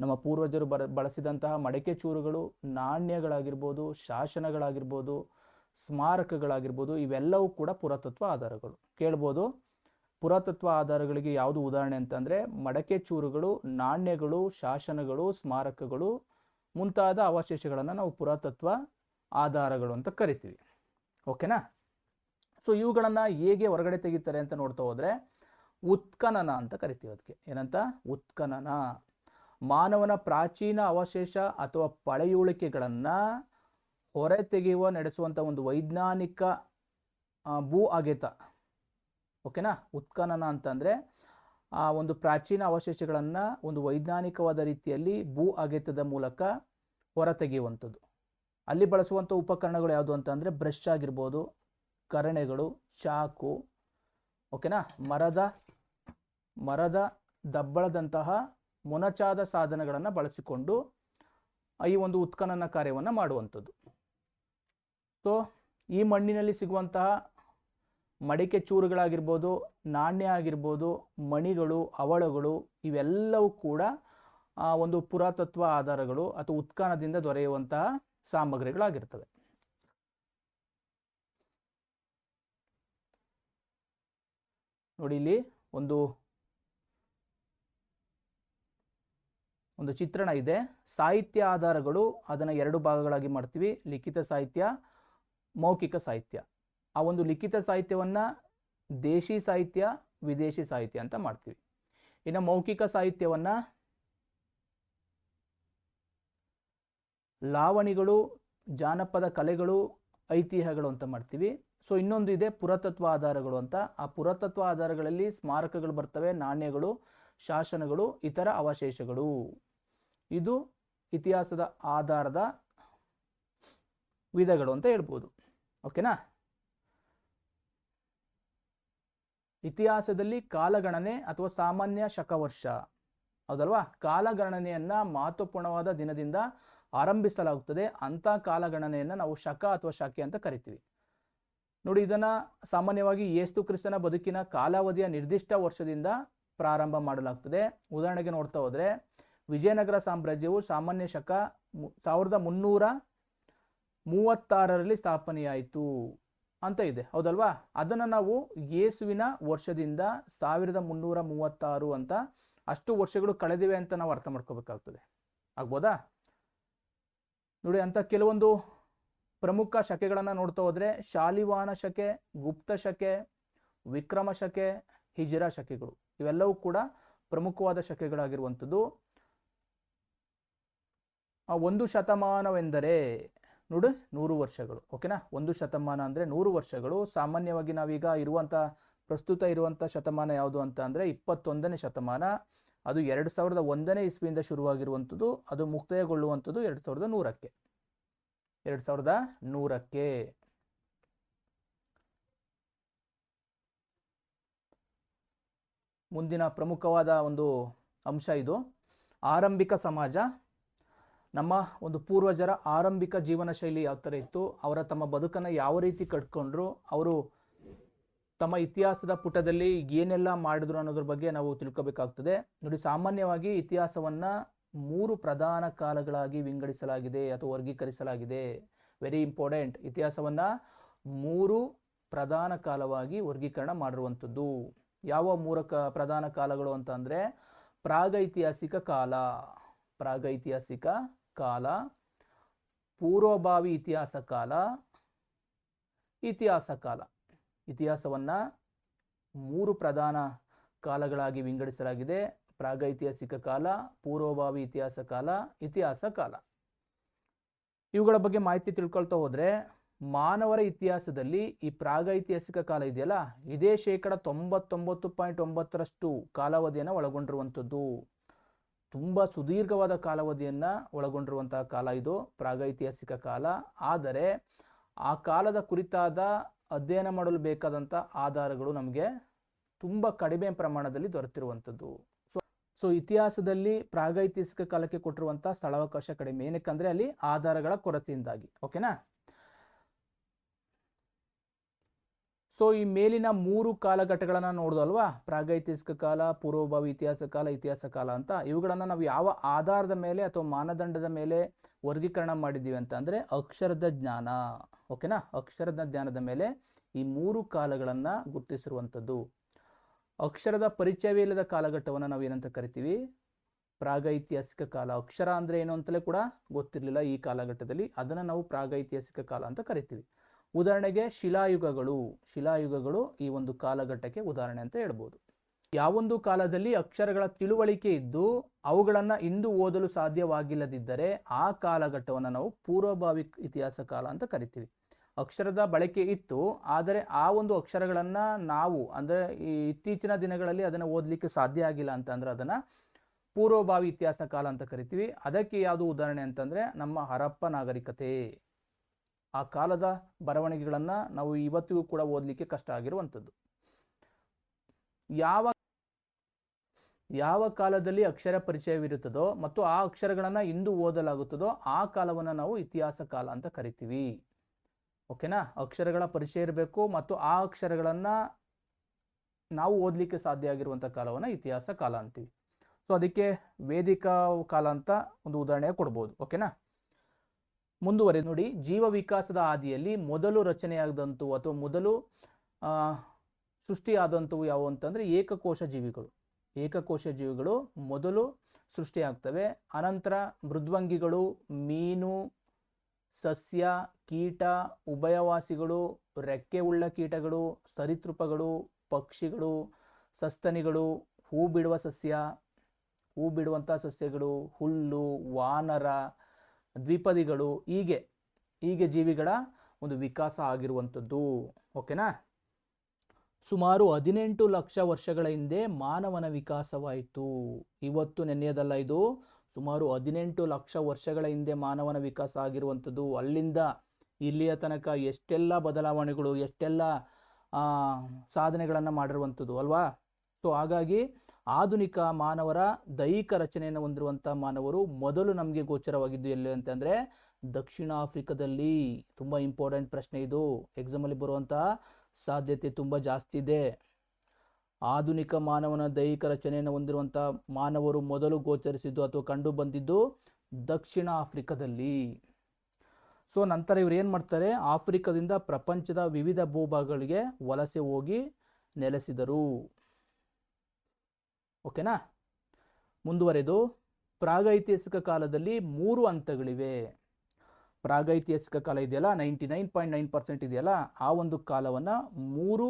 ನಮ್ಮ ಪೂರ್ವಜರು ಬಳಸಿದಂತಹ ಮಡಿಕೆ ಚೂರುಗಳು, ನಾಣ್ಯಗಳಾಗಿರ್ಬೋದು, ಶಾಸನಗಳಾಗಿರ್ಬೋದು, ಸ್ಮಾರಕಗಳಾಗಿರ್ಬೋದು, ಇವೆಲ್ಲವೂ ಕೂಡ ಪುರಾತತ್ವ ಆಧಾರಗಳು. ಕೇಳ್ಬೋದು, ಪುರಾತತ್ವ ಆಧಾರಗಳಿಗೆ ಯಾವುದು ಉದಾಹರಣೆ ಅಂತಂದರೆ ಮಡಕೆ ಚೂರುಗಳು, ನಾಣ್ಯಗಳು, ಶಾಸನಗಳು, ಸ್ಮಾರಕಗಳು ಮುಂತಾದ ಅವಶೇಷಗಳನ್ನು ನಾವು ಪುರಾತತ್ವ ಆಧಾರಗಳು ಅಂತ ಕರಿತೀವಿ. ಓಕೆನಾ, ಸೊ ಇವುಗಳನ್ನು ಹೇಗೆ ಹೊರಗಡೆ ತೆಗಿತಾರೆ ಅಂತ ನೋಡ್ತಾ ಹೋದರೆ ಉತ್ಖನನ ಅಂತ ಕರಿತೀವಿ. ಅದಕ್ಕೆ ಏನಂತ? ಉತ್ಖನನ. ಮಾನವನ ಪ್ರಾಚೀನ ಅವಶೇಷ ಅಥವಾ ಪಳೆಯುಳಿಕೆಗಳನ್ನು ಹೊರ ತೆಗೆಯುವ ನಡೆಸುವಂಥ ಒಂದು ವೈಜ್ಞಾನಿಕ ಭೂ ಅಗೆತ. ಓಕೆನಾ, ಉತ್ಖನನ ಅಂತಂದರೆ ಆ ಒಂದು ಪ್ರಾಚೀನ ಅವಶೇಷಗಳನ್ನು ಒಂದು ವೈಜ್ಞಾನಿಕವಾದ ರೀತಿಯಲ್ಲಿ ಭೂ ಅಗೆತದ ಮೂಲಕ ಹೊರ ತೆಗೆಯುವಂಥದ್ದು. ಅಲ್ಲಿ ಬಳಸುವಂಥ ಉಪಕರಣಗಳು ಯಾವುದು ಅಂತಂದರೆ ಬ್ರಷ್ ಆಗಿರ್ಬೋದು, ಕರಣೆಗಳು, ಚಾಕು, ಓಕೆನಾ, ಮರದ ದಬ್ಬಳದಂತಹ ಮೊನಚಾದ ಸಾಧನಗಳನ್ನು ಬಳಸಿಕೊಂಡು ಈ ಒಂದು ಉತ್ಖನನ ಕಾರ್ಯವನ್ನು ಮಾಡುವಂಥದ್ದು. ಸೊ ಈ ಮಣ್ಣಿನಲ್ಲಿ ಸಿಗುವಂತಹ ಮಡಿಕೆ ಚೂರುಗಳಾಗಿರ್ಬೋದು, ನಾಣ್ಯ ಆಗಿರ್ಬೋದು, ಮಣಿಗಳು, ಹವಳಗಳು, ಇವೆಲ್ಲವೂ ಕೂಡ ಒಂದು ಪುರಾತತ್ವ ಆಧಾರಗಳು ಅಥವಾ ಉತ್ಖನನದಿಂದ ದೊರೆಯುವಂತಹ ಸಾಮಗ್ರಿಗಳಾಗಿರ್ತವೆ. ನೋಡಿ, ಇಲ್ಲಿ ಒಂದು ಚಿತ್ರಣ ಇದೆ. ಸಾಹಿತ್ಯ ಆಧಾರಗಳು, ಅದನ್ನು 2 ಭಾಗಗಳಾಗಿ ಮಾಡ್ತೀವಿ, ಲಿಖಿತ ಸಾಹಿತ್ಯ, ಮೌಖಿಕ ಸಾಹಿತ್ಯ. ಆ ಒಂದು ಲಿಖಿತ ಸಾಹಿತ್ಯವನ್ನು ದೇಶಿ ಸಾಹಿತ್ಯ, ವಿದೇಶಿ ಸಾಹಿತ್ಯ ಅಂತ ಮಾಡ್ತೀವಿ. ಇನ್ನು ಮೌಖಿಕ ಸಾಹಿತ್ಯವನ್ನು ಲಾವಣಿಗಳು, ಜಾನಪದ ಕಲೆಗಳು, ಐತಿಹ್ಯಗಳು ಅಂತ ಮಾಡ್ತೀವಿ. ಸೊ ಇನ್ನೊಂದು ಇದೆ ಪುರಾತತ್ವ ಆಧಾರಗಳು ಅಂತ. ಆ ಪುರಾತತ್ವ ಆಧಾರಗಳಲ್ಲಿ ಸ್ಮಾರಕಗಳು ಬರ್ತವೆ, ನಾಣ್ಯಗಳು, ಶಾಸನಗಳು, ಇತರ ಅವಶೇಷಗಳು. ಇದು ಇತಿಹಾಸದ ಆಧಾರದ ವಿಧಗಳು ಅಂತ ಹೇಳ್ಬೋದು. ಓಕೆನಾ? ಇತಿಹಾಸದಲ್ಲಿ ಕಾಲಗಣನೆ ಅಥವಾ ಸಾಮಾನ್ಯ ಶಕವರ್ಷ, ಹೌದಲ್ವಾ? ಕಾಲಗಣನೆಯನ್ನ ಮಹತ್ವಪೂರ್ಣವಾದ ದಿನದಿಂದ ಆರಂಭಿಸಲಾಗುತ್ತದೆ. ಅಂತ ಕಾಲಗಣನೆಯನ್ನ ನಾವು ಶಕ ಅಥವಾ ಶಕೆ ಅಂತ ಕರಿತೀವಿ. ನೋಡಿ, ಇದನ್ನ ಸಾಮಾನ್ಯವಾಗಿ ಯೇಸು ಕ್ರಿಸ್ತನ ಬದುಕಿನ ಕಾಲಾವಧಿಯ ನಿರ್ದಿಷ್ಟ ವರ್ಷದಿಂದ ಪ್ರಾರಂಭ ಮಾಡಲಾಗ್ತದೆ. ಉದಾಹರಣೆಗೆ ನೋಡ್ತಾ ಹೋದ್ರೆ, ವಿಜಯನಗರ ಸಾಮ್ರಾಜ್ಯವು ಸಾಮಾನ್ಯ ಶಕ 1336ರಲ್ಲಿ ಸ್ಥಾಪನೆಯಾಯಿತು ಅಂತ ಇದೆ, ಹೌದಲ್ವಾ? ಅದನ್ನು ನಾವು ಯೇಸುವಿನ ವರ್ಷದಿಂದ 1336 ಅಂತ, ಅಷ್ಟು ವರ್ಷಗಳು ಕಳೆದಿವೆ ಅಂತ ನಾವು ಅರ್ಥ ಮಾಡ್ಕೋಬೇಕಾಗ್ತದೆ. ಆಗ್ಬೋದಾ? ನೋಡಿ, ಅಂತ ಕೆಲವೊಂದು ಪ್ರಮುಖ ಶಕೆಗಳನ್ನು ನೋಡ್ತಾ ಹೋದ್ರೆ, ಶಾಲಿವಾಹನ ಶಕೆ, ಗುಪ್ತ ಶಕೆ, ವಿಕ್ರಮ ಶಕೆ, ಹಿಜರ ಶಕೆಗಳು, ಇವೆಲ್ಲವೂ ಕೂಡ ಪ್ರಮುಖವಾದ ಶಕೆಗಳಾಗಿರುವಂಥದ್ದು. ಒಂದು ಶತಮಾನವೆಂದರೆ ನೋಡಿ 100 ವರ್ಷಗಳು. ಓಕೆನಾ? ಒಂದು ಶತಮಾನ ಅಂದರೆ 100 ವರ್ಷಗಳು. ಸಾಮಾನ್ಯವಾಗಿ ನಾವೀಗ ಪ್ರಸ್ತುತ ಇರುವಂಥ ಶತಮಾನ ಯಾವುದು ಅಂತ ಅಂದರೆ 21ನೇ ಶತಮಾನ. ಅದು 2001ನೇ ಇಸ್ವಿಯಿಂದ ಶುರುವಾಗಿರುವಂಥದ್ದು. ಅದು ಮುಕ್ತಾಯಗೊಳ್ಳುವಂಥದ್ದು 2100ಕ್ಕೆ. ಮುಂದಿನ ಪ್ರಮುಖವಾದ ಒಂದು ಅಂಶ ಇದು ಆರಂಭಿಕ ಸಮಾಜ. ನಮ್ಮ ಒಂದು ಪೂರ್ವಜರ ಆರಂಭಿಕ ಜೀವನ ಶೈಲಿ ಯಾವ ಥರ ಇತ್ತು, ಅವರ ತಮ್ಮ ಬದುಕನ್ನು ಯಾವ ರೀತಿ ಕಟ್ಕೊಂಡ್ರು, ಅವರು ತಮ್ಮ ಇತಿಹಾಸದ ಪುಟದಲ್ಲಿ ಏನೆಲ್ಲ ಮಾಡಿದ್ರು ಅನ್ನೋದ್ರ ಬಗ್ಗೆ ನಾವು ತಿಳ್ಕೋಬೇಕಾಗ್ತದೆ. ನೋಡಿ, ಸಾಮಾನ್ಯವಾಗಿ ಇತಿಹಾಸವನ್ನು 3 ಪ್ರಧಾನ ಕಾಲಗಳಾಗಿ ವಿಂಗಡಿಸಲಾಗಿದೆ ಅಥವಾ ವರ್ಗೀಕರಿಸಲಾಗಿದೆ. Very important. ಇತಿಹಾಸವನ್ನು 3 ಪ್ರಧಾನ ಕಾಲವಾಗಿ ವರ್ಗೀಕರಣ ಮಾಡಿರುವಂಥದ್ದು. ಯಾವ 3 ಪ್ರಧಾನ ಕಾಲಗಳು ಅಂತ ಅಂದರೆ, ಪ್ರಾಗೈತಿಹಾಸಿಕ ಕಾಲ, ಪೂರ್ವಭಾವಿ ಇತಿಹಾಸ ಕಾಲ, ಇತಿಹಾಸ ಕಾಲ. ಇತಿಹಾಸವನ್ನು 3 ಪ್ರಧಾನ ಕಾಲಗಳಾಗಿ ವಿಂಗಡಿಸಲಾಗಿದೆ. ಪ್ರಾಗೈತಿಹಾಸಿಕ ಕಾಲ, ಪೂರ್ವಭಾವಿ ಇತಿಹಾಸ ಕಾಲ, ಇತಿಹಾಸ ಕಾಲ. ಇವುಗಳ ಬಗ್ಗೆ ಮಾಹಿತಿ ತಿಳ್ಕೊಳ್ತಾ ಹೋದ್ರೆ, ಮಾನವರ ಇತಿಹಾಸದಲ್ಲಿ ಈ ಪ್ರಾಗೈತಿಹಾಸಿಕ ಕಾಲ ಇದೆಯಲ್ಲ, ಇದೇ 99.9% ಕಾಲಾವಧಿಯನ್ನು ಒಳಗೊಂಡಿರುವಂಥದ್ದು. ತುಂಬ ಸುದೀರ್ಘವಾದ ಕಾಲಾವಧಿಯನ್ನು ಒಳಗೊಂಡಿರುವಂತಹ ಕಾಲ ಇದು ಪ್ರಾಗೈತಿಹಾಸಿಕ ಕಾಲ. ಆದರೆ ಆ ಕಾಲದ ಕುರಿತಾದ ಅಧ್ಯಯನ ಮಾಡಲು ಬೇಕಾದಂಥ ಆಧಾರಗಳು ನಮಗೆ ತುಂಬ ಕಡಿಮೆ ಪ್ರಮಾಣದಲ್ಲಿ ದೊರೆತಿರುವಂಥದ್ದು. ಸೊ ಇತಿಹಾಸದಲ್ಲಿ ಪ್ರಾಗೈತಿಹಾಸಿಕ ಕಾಲಕ್ಕೆ ಕೊಟ್ಟಿರುವಂಥ ಸ್ಥಳಾವಕಾಶ ಕಡಿಮೆ. ಏನಕ್ಕಂದರೆ ಅಲ್ಲಿ ಆಧಾರಗಳ ಕೊರತೆಯಿಂದಾಗಿ. ಓಕೆನಾ? ಸೊ ಈ ಮೇಲಿನ 3 ಕಾಲಘಟ್ಟಗಳನ್ನು ನೋಡೋದಲ್ವಾ, ಪ್ರಾಗೈತಿಹಾಸಿಕ ಕಾಲ, ಪೂರ್ವಭಾವಿ ಇತಿಹಾಸ ಕಾಲ, ಇತಿಹಾಸ ಕಾಲ ಅಂತ. ಇವುಗಳನ್ನು ನಾವು ಯಾವ ಆಧಾರದ ಮೇಲೆ ಅಥವಾ ಮಾನದಂಡದ ಮೇಲೆ ವರ್ಗೀಕರಣ ಮಾಡಿದ್ದೀವಿ ಅಂತ ಅಂದರೆ ಅಕ್ಷರದ ಜ್ಞಾನ. ಓಕೆನಾ? ಅಕ್ಷರದ ಜ್ಞಾನದ ಮೇಲೆ ಈ 3 ಕಾಲಗಳನ್ನು ಗುರುತಿಸಿರುವಂಥದ್ದು. ಅಕ್ಷರದ ಪರಿಚಯವೇ ಇಲ್ಲದ ಕಾಲಘಟ್ಟವನ್ನು ನಾವು ಏನಂತ ಕರಿತೀವಿ? ಪ್ರಾಗೈತಿಹಾಸಿಕ ಕಾಲ. ಅಕ್ಷರ ಅಂದರೆ ಏನು ಅಂತಲೇ ಕೂಡ ಗೊತ್ತಿರಲಿಲ್ಲ ಈ ಕಾಲಘಟ್ಟದಲ್ಲಿ. ಅದನ್ನು ನಾವು ಪ್ರಾಗೈತಿಹಾಸಿಕ ಕಾಲ ಅಂತ ಕರಿತೀವಿ. ಉದಾಹರಣೆಗೆ ಶಿಲಾಯುಗಗಳು ಈ ಒಂದು ಕಾಲಘಟ್ಟಕ್ಕೆ ಉದಾಹರಣೆ ಅಂತ ಹೇಳ್ಬೋದು. ಯಾವೊಂದು ಕಾಲದಲ್ಲಿ ಅಕ್ಷರಗಳ ತಿಳುವಳಿಕೆ ಇದ್ದು ಅವುಗಳನ್ನು ಇಂದು ಓದಲು ಸಾಧ್ಯವಾಗಿಲ್ಲದಿದ್ದರೆ ಆ ಕಾಲಘಟ್ಟವನ್ನು ನಾವು ಪೂರ್ವಭಾವಿ ಇತಿಹಾಸ ಕಾಲ ಅಂತ ಕರಿತೀವಿ. ಅಕ್ಷರದ ಬಳಕೆ ಇತ್ತು, ಆದರೆ ಆ ಒಂದು ಅಕ್ಷರಗಳನ್ನು ನಾವು ಅಂದರೆ ಈ ಇತ್ತೀಚಿನ ದಿನಗಳಲ್ಲಿ ಅದನ್ನು ಓದಲಿಕ್ಕೆ ಸಾಧ್ಯ ಆಗಿಲ್ಲ ಅಂತಂದ್ರೆ ಅದನ್ನು ಪೂರ್ವಭಾವಿ ಇತಿಹಾಸ ಕಾಲ ಅಂತ ಕರಿತೀವಿ. ಅದಕ್ಕೆ ಯಾವುದು ಉದಾಹರಣೆ ಅಂತಂದರೆ ನಮ್ಮ ಹರಪ್ಪ ನಾಗರಿಕತೆ. ಆ ಕಾಲದ ಬರವಣಿಗೆಗಳನ್ನು ನಾವು ಇವತ್ತಿಗೂ ಕೂಡ ಓದಲಿಕ್ಕೆ ಕಷ್ಟ ಆಗಿರುವಂಥದ್ದು. ಯಾವ ಕಾಲದಲ್ಲಿ ಅಕ್ಷರ ಪರಿಚಯವಿರುತ್ತದೋ ಮತ್ತು ಆ ಅಕ್ಷರಗಳನ್ನು ಇಂದು ಓದಲಾಗುತ್ತದೋ ಆ ಕಾಲವನ್ನು ನಾವು ಇತಿಹಾಸ ಕಾಲ ಅಂತ ಕರಿತೀವಿ. ಓಕೆನಾ. ಅಕ್ಷರಗಳ ಪರಿಚಯ ಇರಬೇಕು ಮತ್ತು ಆ ಅಕ್ಷರಗಳನ್ನು ನಾವು ಓದಲಿಕ್ಕೆ ಸಾಧ್ಯ ಆಗಿರುವಂಥ ಕಾಲವನ್ನು ಇತಿಹಾಸ ಕಾಲ ಅಂತೀವಿ. ಸೊ ಅದಕ್ಕೆ ವೇದಿಕ ಕಾಲ ಅಂತ ಒಂದು ಉದಾಹರಣೆ ಕೊಡ್ಬೋದು. ಓಕೆನಾ. ಮುಂದುವರೆ ನೋಡಿ, ಜೀವ ವಿಕಾಸದ ಹಾದಿಯಲ್ಲಿ ಮೊದಲು ರಚನೆಯಾದಂಥವು ಅಥವಾ ಮೊದಲು ಸೃಷ್ಟಿಯಾದಂಥವು ಯಾವುವು ಅಂತಂದರೆ ಏಕಕೋಶ ಜೀವಿಗಳು. ಏಕಕೋಶ ಜೀವಿಗಳು ಮೊದಲು ಸೃಷ್ಟಿಯಾಗ್ತವೆ. ಅನಂತರ ಮೃದ್ವಂಗಿಗಳು, ಮೀನು, ಸಸ್ಯ, ಕೀಟ, ಉಭಯವಾಸಿಗಳು, ರೆಕ್ಕೆ ಉಳ್ಳ ಕೀಟಗಳು, ಸರೀಸೃಪಗಳು, ಪಕ್ಷಿಗಳು, ಸಸ್ತನಿಗಳು, ಹೂ ಬಿಡುವ ಸಸ್ಯ, ಹೂ ಬಿಡುವಂಥ ಸಸ್ಯಗಳು, ಹುಲ್ಲು, ವಾನರ, ದ್ವಿಪದಿಗಳು, ಹೀಗೆ ಜೀವಿಗಳ ಒಂದು ವಿಕಾಸ ಆಗಿರುವಂಥದ್ದು. ಓಕೆನಾ. ಸುಮಾರು 18 ಲಕ್ಷ ವರ್ಷಗಳ ಹಿಂದೆ ಮಾನವನ ವಿಕಾಸವಾಯಿತು. ಇವತ್ತು ನೆನ್ನೆಯದಲ್ಲ, ಇದು ಸುಮಾರು 18 ಲಕ್ಷ ವರ್ಷಗಳ ಹಿಂದೆ ಮಾನವನ ವಿಕಾಸ ಆಗಿರುವಂಥದ್ದು. ಅಲ್ಲಿಂದ ಇಲ್ಲಿಯ ತನಕ ಎಷ್ಟೆಲ್ಲ ಬದಲಾವಣೆಗಳು, ಎಷ್ಟೆಲ್ಲ ಸಾಧನೆಗಳನ್ನು ಮಾಡಿರುವಂಥದ್ದು ಅಲ್ವಾ. ಸೊ ಹಾಗಾಗಿ ಆಧುನಿಕ ಮಾನವರ ದೈಹಿಕ ರಚನೆಯನ್ನು ಹೊಂದಿರುವಂಥ ಮಾನವರು ಮೊದಲು ನಮಗೆ ಗೋಚರವಾಗಿದ್ದು ಎಲ್ಲಿ ಅಂತಂದರೆ ದಕ್ಷಿಣ ಆಫ್ರಿಕಾದಲ್ಲಿ. ತುಂಬ ಇಂಪಾರ್ಟೆಂಟ್ ಪ್ರಶ್ನೆ ಇದು, ಎಕ್ಸಾಮಲ್ಲಿ ಬರುವಂತಹ ಸಾಧ್ಯತೆ ತುಂಬ ಜಾಸ್ತಿ ಇದೆ. ಆಧುನಿಕ ಮಾನವನ ದೈಹಿಕ ರಚನೆಯನ್ನು ಹೊಂದಿರುವಂಥ ಮಾನವರು ಮೊದಲು ಗೋಚರಿಸಿದ್ದು ಅಥವಾ ಕಂಡು ಬಂದಿದ್ದು ದಕ್ಷಿಣ ಆಫ್ರಿಕಾದಲ್ಲಿ. ಸೊ ನಂತರ ಇವರು ಏನು ಮಾಡ್ತಾರೆ, ಆಫ್ರಿಕಾದಿಂದ ಪ್ರಪಂಚದ ವಿವಿಧ ಭೂಭಾಗಗಳಿಗೆ ವಲಸೆ ಹೋಗಿ ನೆಲೆಸಿದರು. ಓಕೆನಾ. ಮುಂದುವರೆದು ಪ್ರಾಗೈತಿಹಾಸಿಕ ಕಾಲದಲ್ಲಿ 3 ಹಂತಗಳಿವೆ. ಪ್ರಾಗೈತಿಹಾಸಿಕ ಕಾಲ ಇದೆಯಲ್ಲ, 99.9% ಇದೆಯಲ್ಲ, ಆ ಒಂದು ಕಾಲವನ್ನು 3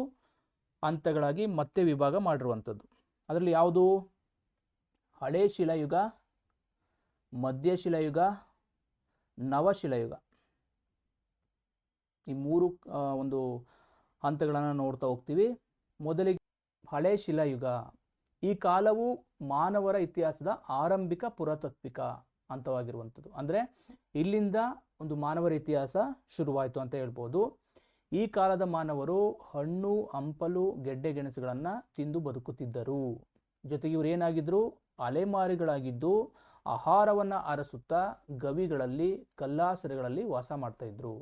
ಹಂತಗಳಾಗಿ ಮತ್ತೆ ವಿಭಾಗ ಮಾಡಿರುವಂಥದ್ದು. ಅದರಲ್ಲಿ ಯಾವುದು? ಹಳೆ ಶಿಲಾಯುಗ, ಮಧ್ಯಶಿಲಾಯುಗ, ನವಶಿಲಾಯುಗ. ಈ 3 ಒಂದು ಹಂತಗಳನ್ನು ನೋಡ್ತಾ ಹೋಗ್ತೀವಿ. ಮೊದಲಿಗೆ ಹಳೆ ಶಿಲಾಯುಗ. ಈ ಕಾಲವು ಮಾನವರ ಇತಿಹಾಸದ ಆರಂಭಿಕ ಪುರಾತಾತ್ವಿಕ ಹಂತವಾಗಿರುವಂಥದ್ದು. ಅಂದರೆ ಇಲ್ಲಿಂದ ಒಂದು ಮಾನವರ ಇತಿಹಾಸ ಶುರುವಾಯಿತು ಅಂತ ಹೇಳ್ಬೋದು. ಈ ಕಾಲದ ಮಾನವರು ಹಣ್ಣು, ಹಂಪಲು, ಗೆಡ್ಡೆ ಗೆಣಸುಗಳನ್ನು ತಿಂದು ಬದುಕುತ್ತಿದ್ದರು. ಜೊತೆಗೆ ಇವರು ಏನಾಗಿದ್ರು, ಅಲೆಮಾರಿಗಳಾಗಿದ್ದು ಆಹಾರವನ್ನು ಅರಸುತ್ತಾ ಗವಿಗಳಲ್ಲಿ, ಕಲ್ಲಾಸರೆಗಳಲ್ಲಿ ವಾಸ ಮಾಡ್ತಾ ಇದ್ರು.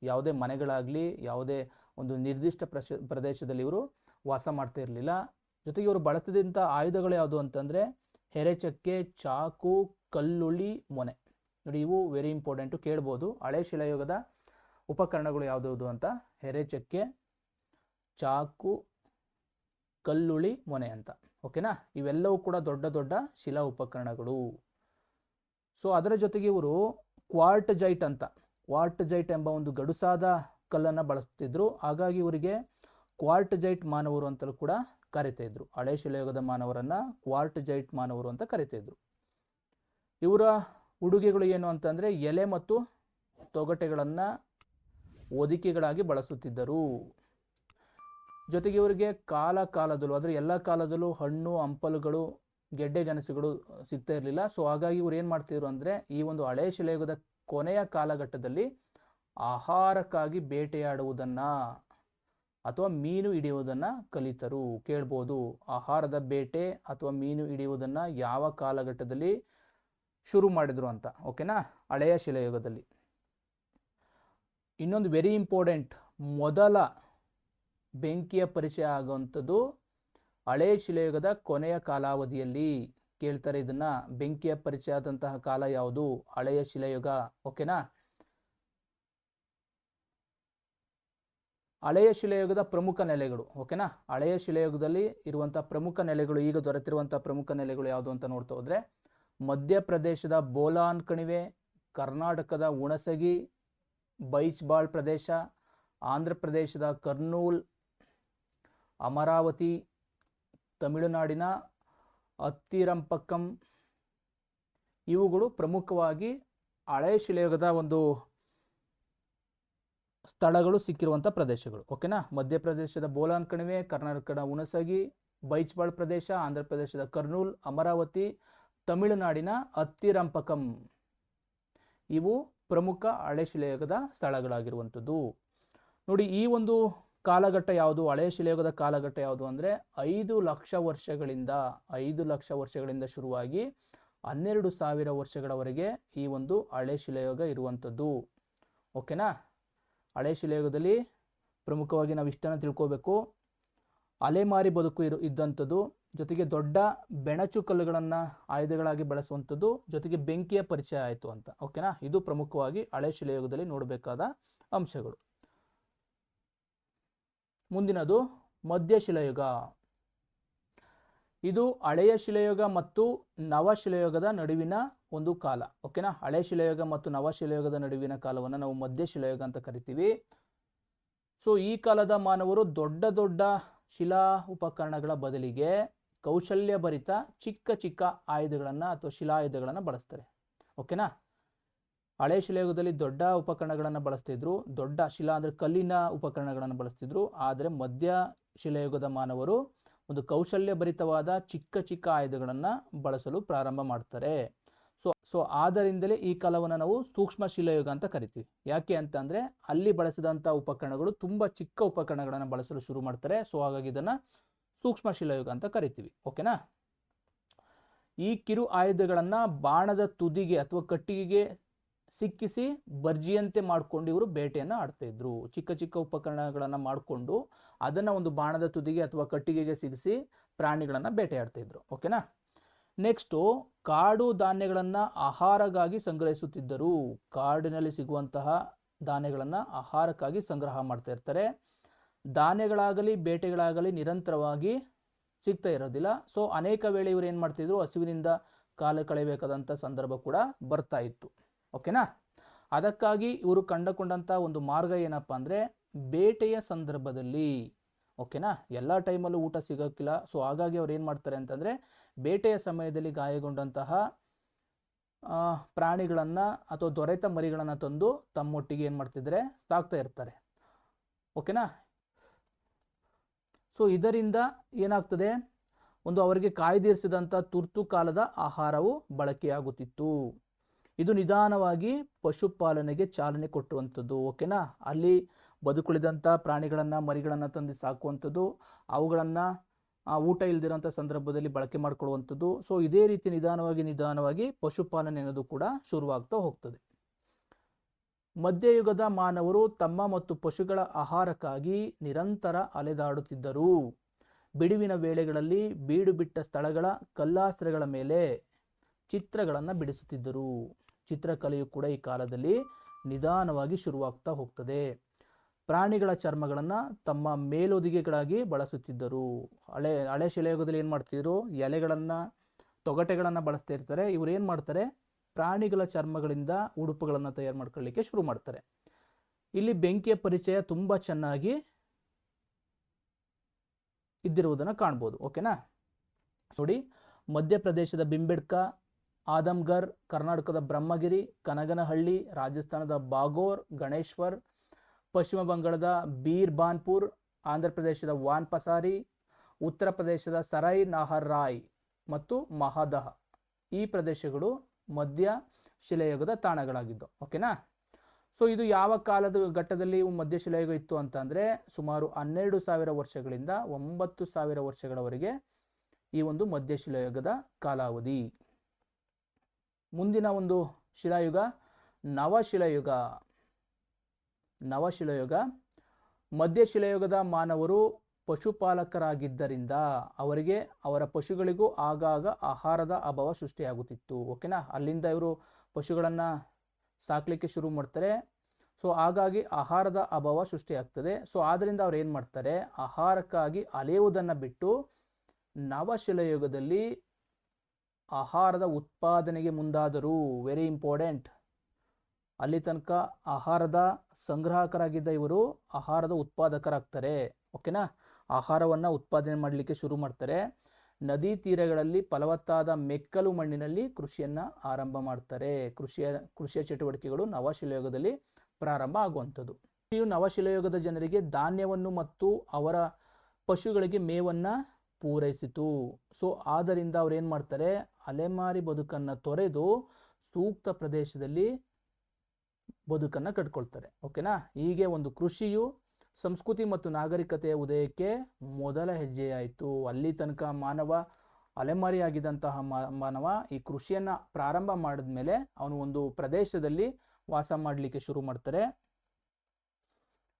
ಯಾವುದೇ ಮನೆಗಳಾಗಲಿ, ಯಾವುದೇ ಒಂದು ನಿರ್ದಿಷ್ಟ ಪ್ರದೇಶದಲ್ಲಿ ಇವರು ವಾಸ ಮಾಡ್ತಾ ಇರಲಿಲ್ಲ. ಜೊತೆಗೆ ಇವರು ಬಳಸಿದಂಥ ಆಯುಧಗಳು ಯಾವುದು ಅಂತಂದರೆ ಹೆರೆಚಕ್ಕೆ, ಚಾಕು, ಕಲ್ಲುಳಿ, ಮೊನೆ. ನೋಡಿ, ಇವು ವೆರಿ ಇಂಪಾರ್ಟೆಂಟು, ಕೇಳ್ಬೋದು. ಹಳೆ ಶಿಲಾಯುಗದ ಉಪಕರಣಗಳು ಯಾವುದ್ಯಾವುದು ಅಂತ ಹೆರೆಚಕ್ಕೆ, ಚಾಕು, ಕಲ್ಲುಳಿ, ಮೊನೆ ಅಂತ. ಓಕೆನಾ. ಇವೆಲ್ಲವೂ ಕೂಡ ದೊಡ್ಡ ದೊಡ್ಡ ಶಿಲಾ ಉಪಕರಣಗಳು. ಸೊ ಅದರ ಜೊತೆಗೆ ಇವರು ಕ್ವಾರ್ಟ್ಜೈಟ್ ಎಂಬ ಒಂದು ಗಡುಸಾದ ಕಲ್ಲನ್ನು ಬಳಸ್ತಿದ್ರು. ಹಾಗಾಗಿ ಇವರಿಗೆ ಕ್ವಾರ್ಟ್ಜೈಟ್ ಮಾನವರು ಅಂತಲೂ ಕೂಡ ಕರಿತಾ ಇದ್ರು. ಹಳೆ ಶಿಲಾಯುಗದ ಮಾನವರನ್ನ ಕ್ವಾರ್ಟ್ಜೈಟ್ ಮಾನವರು ಅಂತ ಕರಿತಾ ಇದ್ರು. ಇವರ ಉಡುಗೆಗಳು ಏನು ಅಂತಂದರೆ ಎಲೆ ಮತ್ತು ತೊಗಟೆಗಳನ್ನು ಹೊದಿಕೆಗಳಾಗಿ ಬಳಸುತ್ತಿದ್ದರು. ಜೊತೆಗೆ ಇವರಿಗೆ ಕಾಲದಲ್ಲೂ, ಅಂದರೆ ಎಲ್ಲ ಕಾಲದಲ್ಲೂ ಹಣ್ಣು, ಹಂಪಲುಗಳು, ಗೆಡ್ಡೆ ಗೆಣಸುಗಳು ಸಿಗ್ತಾ ಇರಲಿಲ್ಲ. ಸೊ ಹಾಗಾಗಿ ಇವರು ಏನು ಮಾಡ್ತಿದ್ರು ಅಂದರೆ ಈ ಒಂದು ಹಳೆ ಶಿಲಾಯುಗದ ಕೊನೆಯ ಕಾಲಘಟ್ಟದಲ್ಲಿ ಆಹಾರಕ್ಕಾಗಿ ಬೇಟೆಯಾಡುವುದನ್ನು ಅಥವಾ ಮೀನು ಹಿಡಿಯುವುದನ್ನು ಕಲಿತರು. ಕೇಳ್ಬೋದು, ಆಹಾರದ ಬೇಟೆ ಅಥವಾ ಮೀನು ಹಿಡಿಯುವುದನ್ನು ಯಾವ ಕಾಲಘಟ್ಟದಲ್ಲಿ ಶುರು ಮಾಡಿದ್ರು ಅಂತ. ಓಕೆನಾ. ಹಳೆಯ ಶಿಲಾಯುಗದಲ್ಲಿ. ಇನ್ನೊಂದು ವೆರಿ ಇಂಪಾರ್ಟೆಂಟ್, ಮೊದಲ ಬೆಂಕಿಯ ಪರಿಚಯ ಆಗುವಂಥದ್ದು ಹಳೆಯ ಶಿಲಾಯುಗದ ಕೊನೆಯ ಕಾಲಾವಧಿಯಲ್ಲಿ. ಕೇಳ್ತಾರೆ ಇದನ್ನ, ಬೆಂಕಿಯ ಪರಿಚಯ ಆದಂತಹ ಕಾಲ ಯಾವುದು? ಹಳೆಯ ಶಿಲಾಯುಗ. ಓಕೆನಾ. ಹಳೆಯ ಶಿಲಾಯುಗದ ಪ್ರಮುಖ ನೆಲೆಗಳು. ಓಕೆನಾ. ಹಳೆಯ ಶಿಲಾಯುಗದಲ್ಲಿ ಇರುವಂಥ ಪ್ರಮುಖ ನೆಲೆಗಳು, ಈಗ ದೊರೆತಿರುವಂಥ ಪ್ರಮುಖ ನೆಲೆಗಳು ಯಾವುದು ಅಂತ ನೋಡ್ತಾ ಹೋದರೆ ಮಧ್ಯಪ್ರದೇಶದ ಬೋಲಾನ್ ಕಣಿವೆ, ಕರ್ನಾಟಕದ ಹುಣಸಗಿ, ಬೈಚ್ಬಾಳ್ ಪ್ರದೇಶ, ಆಂಧ್ರ ಪ್ರದೇಶದ ಕರ್ನೂಲ್, ಅಮರಾವತಿ, ತಮಿಳುನಾಡಿನ ಅತ್ತಿರಂಪಕ್ಕಂ, ಇವುಗಳು ಪ್ರಮುಖವಾಗಿ ಹಳೆಯ ಶಿಲಾಯುಗದ ಒಂದು ಸ್ಥಳಗಳು ಸಿಕ್ಕಿರುವಂಥ ಪ್ರದೇಶಗಳು. ಓಕೆನಾ. ಮಧ್ಯಪ್ರದೇಶದ ಬೋಲಾನ್ ಕಣಿವೆ, ಕರ್ನಾಟಕದ ಹುಣಸಗಿ, ಬೈಚ್ಬಾಳ್ ಪ್ರದೇಶ, ಆಂಧ್ರ ಪ್ರದೇಶದ ಕರ್ನೂಲ್, ಅಮರಾವತಿ, ತಮಿಳುನಾಡಿನ ಅತ್ತಿರಂಪಕಂ, ಇವು ಪ್ರಮುಖ ಹಳೆ ಶಿಲಾಯುಗದ ಸ್ಥಳಗಳಾಗಿರುವಂಥದ್ದು. ನೋಡಿ, ಈ ಒಂದು ಕಾಲಘಟ್ಟ ಯಾವುದು? ಹಳೆಯ ಶಿಲಾಯುಗದ ಕಾಲಘಟ್ಟ ಯಾವುದು ಅಂದರೆ 5 ಲಕ್ಷ ವರ್ಷಗಳಿಂದ ಶುರುವಾಗಿ 12,000 ವರ್ಷಗಳವರೆಗೆ ಈ ಒಂದು ಹಳೆ ಶಿಲಾಯುಗ ಇರುವಂಥದ್ದು. ಓಕೆನಾ. ಹಳೆ ಶಿಲಾಯುಗದಲ್ಲಿ ಪ್ರಮುಖವಾಗಿ ನಾವು ಇಷ್ಟನ್ನು ತಿಳ್ಕೋಬೇಕು. ಅಲೆಮಾರಿ ಬದುಕು ಇದ್ದಂಥದ್ದು, ಜೊತೆಗೆ ದೊಡ್ಡ ಬೆಣಚು ಕಲ್ಲುಗಳನ್ನು ಆಯುಧಗಳಾಗಿ ಬಳಸುವಂಥದ್ದು, ಜೊತೆಗೆ ಬೆಂಕಿಯ ಪರಿಚಯ ಆಯಿತು ಅಂತ. ಓಕೆನಾ, ಇದು ಪ್ರಮುಖವಾಗಿ ಹಳೆ ಶಿಲಾಯುಗದಲ್ಲಿ ನೋಡಬೇಕಾದ ಅಂಶಗಳು. ಮುಂದಿನದು ಮಧ್ಯಶಿಲಾಯುಗ. ಇದು ಹಳೆಯ ಶಿಲಾಯುಗ ಮತ್ತು ನವಶಿಲಾಯುಗದ ನಡುವಿನ ಒಂದು ಕಾಲ. ಓಕೆನಾ, ಹಳೆ ಶಿಲಾಯುಗ ಮತ್ತು ನವಶಿಲಾಯುಗದ ನಡುವಿನ ಕಾಲವನ್ನು ನಾವು ಮಧ್ಯಶಿಲಾಯುಗ ಅಂತ ಕರಿತೀವಿ. ಸೊ ಈ ಕಾಲದ ಮಾನವರು ದೊಡ್ಡ ದೊಡ್ಡ ಶಿಲಾ ಉಪಕರಣಗಳ ಬದಲಿಗೆ ಕೌಶಲ್ಯಭರಿತ ಚಿಕ್ಕ ಚಿಕ್ಕ ಆಯುಧಗಳನ್ನು ಅಥವಾ ಶಿಲಾಯುಧಗಳನ್ನು ಬಳಸ್ತಾರೆ. ಓಕೆನಾ, ಹಳೆ ಶಿಲಾಯುಗದಲ್ಲಿ ದೊಡ್ಡ ಉಪಕರಣಗಳನ್ನು ಬಳಸ್ತಿದ್ರು, ದೊಡ್ಡ ಶಿಲಾ ಅಂದರೆ ಕಲ್ಲಿನ ಉಪಕರಣಗಳನ್ನು ಬಳಸ್ತಿದ್ರು. ಆದರೆ ಮಧ್ಯ ಶಿಲಾಯುಗದ ಮಾನವರು ಒಂದು ಕೌಶಲ್ಯಭರಿತವಾದ ಚಿಕ್ಕ ಚಿಕ್ಕ ಆಯುಧಗಳನ್ನು ಬಳಸಲು ಪ್ರಾರಂಭ ಮಾಡ್ತಾರೆ. ಸೊ ಆದ್ದರಿಂದಲೇ ಈ ಕಾಲವನ್ನು ನಾವು ಸೂಕ್ಷ್ಮ ಶಿಲಾಯುಗ ಅಂತ ಕರಿತೀವಿ. ಯಾಕೆ ಅಂತಂದರೆ ಅಲ್ಲಿ ಬಳಸಿದಂಥ ಉಪಕರಣಗಳು ತುಂಬ ಚಿಕ್ಕ ಉಪಕರಣಗಳನ್ನು ಬಳಸಲು ಶುರು ಮಾಡ್ತಾರೆ. ಸೊ ಹಾಗಾಗಿ ಇದನ್ನು ಸೂಕ್ಷ್ಮ ಶಿಲಾಯುಗ ಅಂತ ಕರಿತೀವಿ. ಓಕೆನಾ, ಈ ಕಿರು ಆಯುಧಗಳನ್ನು ಬಾಣದ ತುದಿಗೆ ಅಥವಾ ಕಟ್ಟಿಗೆಗೆ ಸಿಕ್ಕಿಸಿ ಬರ್ಜಿಯಂತೆ ಮಾಡಿಕೊಂಡು ಇವರು ಬೇಟೆಯನ್ನು ಆಡ್ತಾ ಇದ್ರು. ಚಿಕ್ಕ ಚಿಕ್ಕ ಉಪಕರಣಗಳನ್ನು ಮಾಡಿಕೊಂಡು ಅದನ್ನು ಒಂದು ಬಾಣದ ತುದಿಗೆ ಅಥವಾ ಕಟ್ಟಿಗೆಗೆ ಸಿಗಿಸಿ ಪ್ರಾಣಿಗಳನ್ನು ಬೇಟೆಯಾಡ್ತಾ ಇದ್ರು. ಓಕೆನಾ, ನೆಕ್ಸ್ಟು ಕಾಡು ಧಾನ್ಯಗಳನ್ನು ಆಹಾರಕ್ಕಾಗಿ ಸಂಗ್ರಹಿಸುತ್ತಿದ್ದರು. ಕಾಡಿನಲ್ಲಿ ಸಿಗುವಂತಹ ಧಾನ್ಯಗಳನ್ನು ಆಹಾರಕ್ಕಾಗಿ ಸಂಗ್ರಹ ಮಾಡ್ತಾ ಇರ್ತಾರೆ. ಧಾನ್ಯಗಳಾಗಲಿ ಬೇಟೆಗಳಾಗಲಿ ನಿರಂತರವಾಗಿ ಸಿಗ್ತಾ ಇರೋದಿಲ್ಲ. ಸೊ ಅನೇಕ ವೇಳೆ ಇವರು ಏನು ಮಾಡ್ತಿದ್ರು, ಹಸಿವಿನಿಂದ ಕಾಲ ಕಳೆಯಬೇಕಾದಂಥ ಸಂದರ್ಭ ಕೂಡ ಬರ್ತಾ ಇತ್ತು. ಓಕೆನಾ, ಅದಕ್ಕಾಗಿ ಇವರು ಕಂಡುಕೊಂಡಂಥ ಒಂದು ಮಾರ್ಗ ಏನಪ್ಪ ಅಂದರೆ ಬೇಟೆಯ ಸಂದರ್ಭದಲ್ಲಿ, ಓಕೆನಾ, ಎಲ್ಲ ಟೈಮಲ್ಲೂ ಊಟ ಸಿಗೋಕ್ಕಿಲ್ಲ. ಸೊ ಹಾಗಾಗಿ ಅವ್ರು ಏನು ಮಾಡ್ತಾರೆ ಅಂತಂದರೆ ಬೇಟೆಯ ಸಮಯದಲ್ಲಿ ಗಾಯಗೊಂಡಂತಹ ಪ್ರಾಣಿಗಳನ್ನು ಅಥವಾ ದೊರೆತ ಮರಿಗಳನ್ನು ತಂದು ತಮ್ಮೊಟ್ಟಿಗೆ ಏನು ಮಾಡ್ತಿದ್ರೆ ಸಾಕ್ತಾ ಇರ್ತಾರೆ. ಓಕೆನಾ, ಸೊ ಇದರಿಂದ ಏನಾಗ್ತದೆ, ಒಂದು ಅವರಿಗೆ ಕಾಯ್ದಿರಿಸಿದಂಥ ತುರ್ತು ಕಾಲದ ಆಹಾರವು ಬಳಕೆಯಾಗುತ್ತಿತ್ತು. ಇದು ನಿಧಾನವಾಗಿ ಪಶುಪಾಲನೆಗೆ ಚಾಲನೆ ಕೊಟ್ಟುವಂಥದ್ದು. ಓಕೆನಾ, ಅಲ್ಲಿ ಬದುಕುಳಿದಂಥ ಪ್ರಾಣಿಗಳನ್ನು ಮರಿಗಳನ್ನು ತಂದು ಸಾಕುವಂಥದ್ದು, ಅವುಗಳನ್ನು ಊಟ ಇಲ್ದಿರೋಂಥ ಸಂದರ್ಭದಲ್ಲಿ ಬಳಕೆ ಮಾಡಿಕೊಳ್ಳುವಂಥದ್ದು. ಸೊ ಇದೇ ರೀತಿ ನಿಧಾನವಾಗಿ ಪಶುಪಾಲನೆ ಅನ್ನೋದು ಕೂಡ ಶುರುವಾಗ್ತಾ ಹೋಗ್ತದೆ. ಮಧ್ಯಯುಗದ ಮಾನವರು ತಮ್ಮ ಮತ್ತು ಪಶುಗಳ ಆಹಾರಕ್ಕಾಗಿ ನಿರಂತರ ಅಲೆದಾಡುತ್ತಿದ್ದರು. ಬಿಡುವಿನ ವೇಳೆಗಳಲ್ಲಿ ಬೀಡು ಬಿಟ್ಟ ಸ್ಥಳಗಳ ಕಲ್ಲಾಸ್ತ್ರಗಳ ಮೇಲೆ ಚಿತ್ರಗಳನ್ನು ಬಿಡಿಸುತ್ತಿದ್ದರು. ಚಿತ್ರಕಲೆಯು ಕೂಡ ಈ ಕಾಲದಲ್ಲಿ ನಿಧಾನವಾಗಿ ಶುರುವಾಗ್ತಾ ಹೋಗ್ತದೆ. ಪ್ರಾಣಿಗಳ ಚರ್ಮಗಳನ್ನು ತಮ್ಮ ಮೇಲೊದಿಗೆಗಳಾಗಿ ಬಳಸುತ್ತಿದ್ದರು. ಹಳೆ ಶಿಲಾಯುಗದಲ್ಲಿ ಏನು ಮಾಡ್ತಿದ್ರು, ಎಲೆಗಳನ್ನು ತೊಗಟೆಗಳನ್ನು ಬಳಸ್ತಾ ಇರ್ತಾರೆ. ಇವರು ಏನು ಮಾಡ್ತಾರೆ, ಪ್ರಾಣಿಗಳ ಚರ್ಮಗಳಿಂದ ಉಡುಪುಗಳನ್ನು ತಯಾರು ಮಾಡ್ಕೊಳ್ಳಿಕ್ಕೆ ಶುರು ಮಾಡ್ತಾರೆ. ಇಲ್ಲಿ ಬೆಂಕಿಯ ಪರಿಚಯ ತುಂಬ ಚೆನ್ನಾಗಿ ಇದ್ದಿರುವುದನ್ನು ಕಾಣ್ಬೋದು. ಓಕೆನಾ, ನೋಡಿ, ಮಧ್ಯಪ್ರದೇಶದ ಬಿಂಬೆಡ್ಕ, ಆದಮ್ಗರ್, ಕರ್ನಾಟಕದ ಬ್ರಹ್ಮಗಿರಿ, ಕನಗನಹಳ್ಳಿ, ರಾಜಸ್ಥಾನದ ಬಾಗೋರ್, ಗಣೇಶ್ವರ್, ಪಶ್ಚಿಮ ಬಂಗಾಳದ ಬೀರ್ಬಾನ್ಪುರ್, ಆಂಧ್ರ ಪ್ರದೇಶದ ವಾನ್ಪಸಾರಿ, ಉತ್ತರ ಪ್ರದೇಶದ ಸರೈ ನಾಹರ್ ರಾಯ್ ಮತ್ತು ಮಹದಹ, ಈ ಪ್ರದೇಶಗಳು ಮಧ್ಯ ಶಿಲಾಯುಗದ ತಾಣಗಳಾಗಿದ್ದು. ಓಕೆನಾ, ಸೊ ಇದು ಯಾವ ಕಾಲದ ಘಟ್ಟದಲ್ಲಿ ಮಧ್ಯ ಶಿಲಾಯುಗ ಇತ್ತು ಅಂತಂದರೆ ಸುಮಾರು 12,000 ವರ್ಷಗಳಿಂದ 9,000 ವರ್ಷಗಳವರೆಗೆ ಈ ಒಂದು ಮಧ್ಯ ಶಿಲಾಯುಗದ ಕಾಲಾವಧಿ. ಮುಂದಿನ ಒಂದು ಶಿಲಾಯುಗ ನವಶಿಲಾಯುಗ. ಮಧ್ಯ ಶಿಲಾಯುಗದ ಮಾನವರು ಪಶುಪಾಲಕರಾಗಿದ್ದರಿಂದ ಅವರಿಗೆ ಅವರ ಪಶುಗಳಿಗೂ ಆಗಾಗ ಆಹಾರದ ಅಭಾವ ಸೃಷ್ಟಿಯಾಗುತ್ತಿತ್ತು. ಓಕೆನಾ, ಅಲ್ಲಿಂದ ಇವರು ಪಶುಗಳನ್ನು ಸಾಕಲಿಕ್ಕೆ ಶುರು ಮಾಡ್ತಾರೆ. ಸೊ ಹಾಗಾಗಿ ಆಹಾರದ ಅಭಾವ ಸೃಷ್ಟಿಯಾಗ್ತದೆ. ಸೊ ಆದ್ದರಿಂದ ಅವ್ರು ಏನು ಮಾಡ್ತಾರೆ, ಆಹಾರಕ್ಕಾಗಿ ಅಲೆಯುವುದನ್ನು ಬಿಟ್ಟು ನವಶಿಲಾಯುಗದಲ್ಲಿ ಆಹಾರದ ಉತ್ಪಾದನೆಗೆ ಮುಂದಾದರು. Very important. ಅಲ್ಲಿ ತನಕ ಆಹಾರದ ಸಂಗ್ರಾಹಕರಾಗಿದ್ದ ಇವರು ಆಹಾರದ ಉತ್ಪಾದಕರಾಗ್ತಾರೆ. ಓಕೆನಾ, ಆಹಾರವನ್ನು ಉತ್ಪಾದನೆ ಮಾಡಲಿಕ್ಕೆ ಶುರು ಮಾಡ್ತಾರೆ. ನದಿ ತೀರಗಳಲ್ಲಿ ಫಲವತ್ತಾದ ಮೆಕ್ಕಲು ಮಣ್ಣಿನಲ್ಲಿ ಕೃಷಿಯನ್ನು ಆರಂಭ ಮಾಡ್ತಾರೆ. ಕೃಷಿಯ ಚಟುವಟಿಕೆಗಳು ನವಶಿಲಾಯುಗದಲ್ಲಿ ಪ್ರಾರಂಭ ಆಗುವಂಥದ್ದು. ಕೃಷಿಯು ನವಶಿಲಾಯುಗದ ಜನರಿಗೆ ಧಾನ್ಯವನ್ನು ಮತ್ತು ಅವರ ಪಶುಗಳಿಗೆ ಮೇವನ್ನು ಪೂರೈಸಿತು. ಸೊ ಆದ್ದರಿಂದ ಅವ್ರು ಏನು ಮಾಡ್ತಾರೆ, ಅಲೆಮಾರಿ ಬದುಕನ್ನು ತೊರೆದು ಸೂಕ್ತ ಪ್ರದೇಶದಲ್ಲಿ ಬದುಕನ್ನು ಕಟ್ಕೊಳ್ತಾರೆ. ಓಕೆನಾ, ಹೀಗೆ ಒಂದು ಕೃಷಿಯು ಸಂಸ್ಕೃತಿ ಮತ್ತು ನಾಗರಿಕತೆಯ ಉದಯಕ್ಕೆ ಮೊದಲ ಹೆಜ್ಜೆಯಾಯಿತು. ಅಲ್ಲಿ ತನಕ ಮಾನವ ಅಲೆಮಾರಿಯಾಗಿದ್ದಂತಹ ಮಾನವ ಈ ಕೃಷಿಯನ್ನು ಪ್ರಾರಂಭ ಮಾಡಿದ ಮೇಲೆ ಅವನು ಒಂದು ಪ್ರದೇಶದಲ್ಲಿ ವಾಸ ಮಾಡಲಿಕ್ಕೆ ಶುರು ಮಾಡ್ತಾರೆ.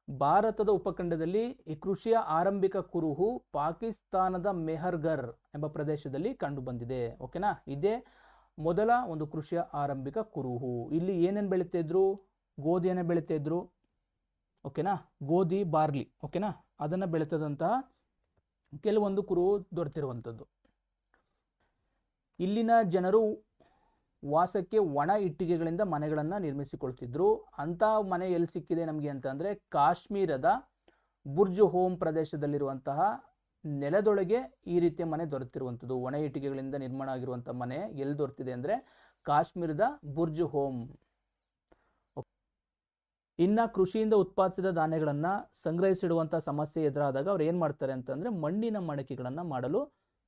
ಭಾರತದ ಉಪಖಂಡದಲ್ಲಿ ಈ ಕೃಷಿಯ ಆರಂಭಿಕ ಕುರುಹು ಪಾಕಿಸ್ತಾನದ ಮೆಹರ್ಗರ್ ಎಂಬ ಪ್ರದೇಶದಲ್ಲಿ ಕಂಡುಬಂದಿದೆ. ಓಕೆನಾ, ಇದೇ ಮೊದಲ ಒಂದು ಕೃಷಿಯ ಆರಂಭಿಕ ಕುರುಹು. ಇಲ್ಲಿ ಏನೇನು ಬೆಳೀತಾ ಇದ್ರು? ಗೋಧಿಯನ್ನು ಬೆಳೀತಾ ಇದ್ರು. ಓಕೆನಾ, ಗೋಧಿ, ಬಾರ್ಲಿ, ಓಕೆನಾ, ಅದನ್ನು ಬೆಳೀತದಂತಹ ಕೆಲವೊಂದು ಕುರುಹು ದೊರೆತಿರುವಂಥದ್ದು. ಇಲ್ಲಿನ ಜನರು ವಾಸಕ್ಕೆ ಒಣ ಇಟ್ಟಿಗೆಗಳಿಂದ ಮನೆಗಳನ್ನು ನಿರ್ಮಿಸಿಕೊಳ್ತಿದ್ರು. ಅಂಥ ಮನೆ ಎಲ್ಲಿ ಸಿಕ್ಕಿದೆ ನಮಗೆ ಅಂತಂದರೆ ಕಾಶ್ಮೀರದ ಬುರ್ಜ್ ಹೋಮ್ ಪ್ರದೇಶದಲ್ಲಿರುವಂತಹ ನೆಲದೊಳಗೆ ಈ ರೀತಿಯ ಮನೆ ದೊರೆತಿರುವಂಥದ್ದು. ಒಣ ಇಟ್ಟಿಗೆಗಳಿಂದ ನಿರ್ಮಾಣ ಆಗಿರುವಂಥ ಮನೆ ಎಲ್ಲಿ ದೊರೆತಿದೆ ಅಂದರೆ ಕಾಶ್ಮೀರದ ಬುರ್ಜ್ ಹೋಮ್. ಇನ್ನು ಕೃಷಿಯಿಂದ ಉತ್ಪಾದಿಸಿದ ಧಾನ್ಯಗಳನ್ನು ಸಂಗ್ರಹಿಸಿಡುವಂಥ ಸಮಸ್ಯೆ ಎದುರಾದಾಗ ಅವ್ರು ಏನು ಮಾಡ್ತಾರೆ ಅಂತಂದರೆ ಮಣ್ಣಿನ ಮಡಕೆಗಳನ್ನು ಮಾಡಲು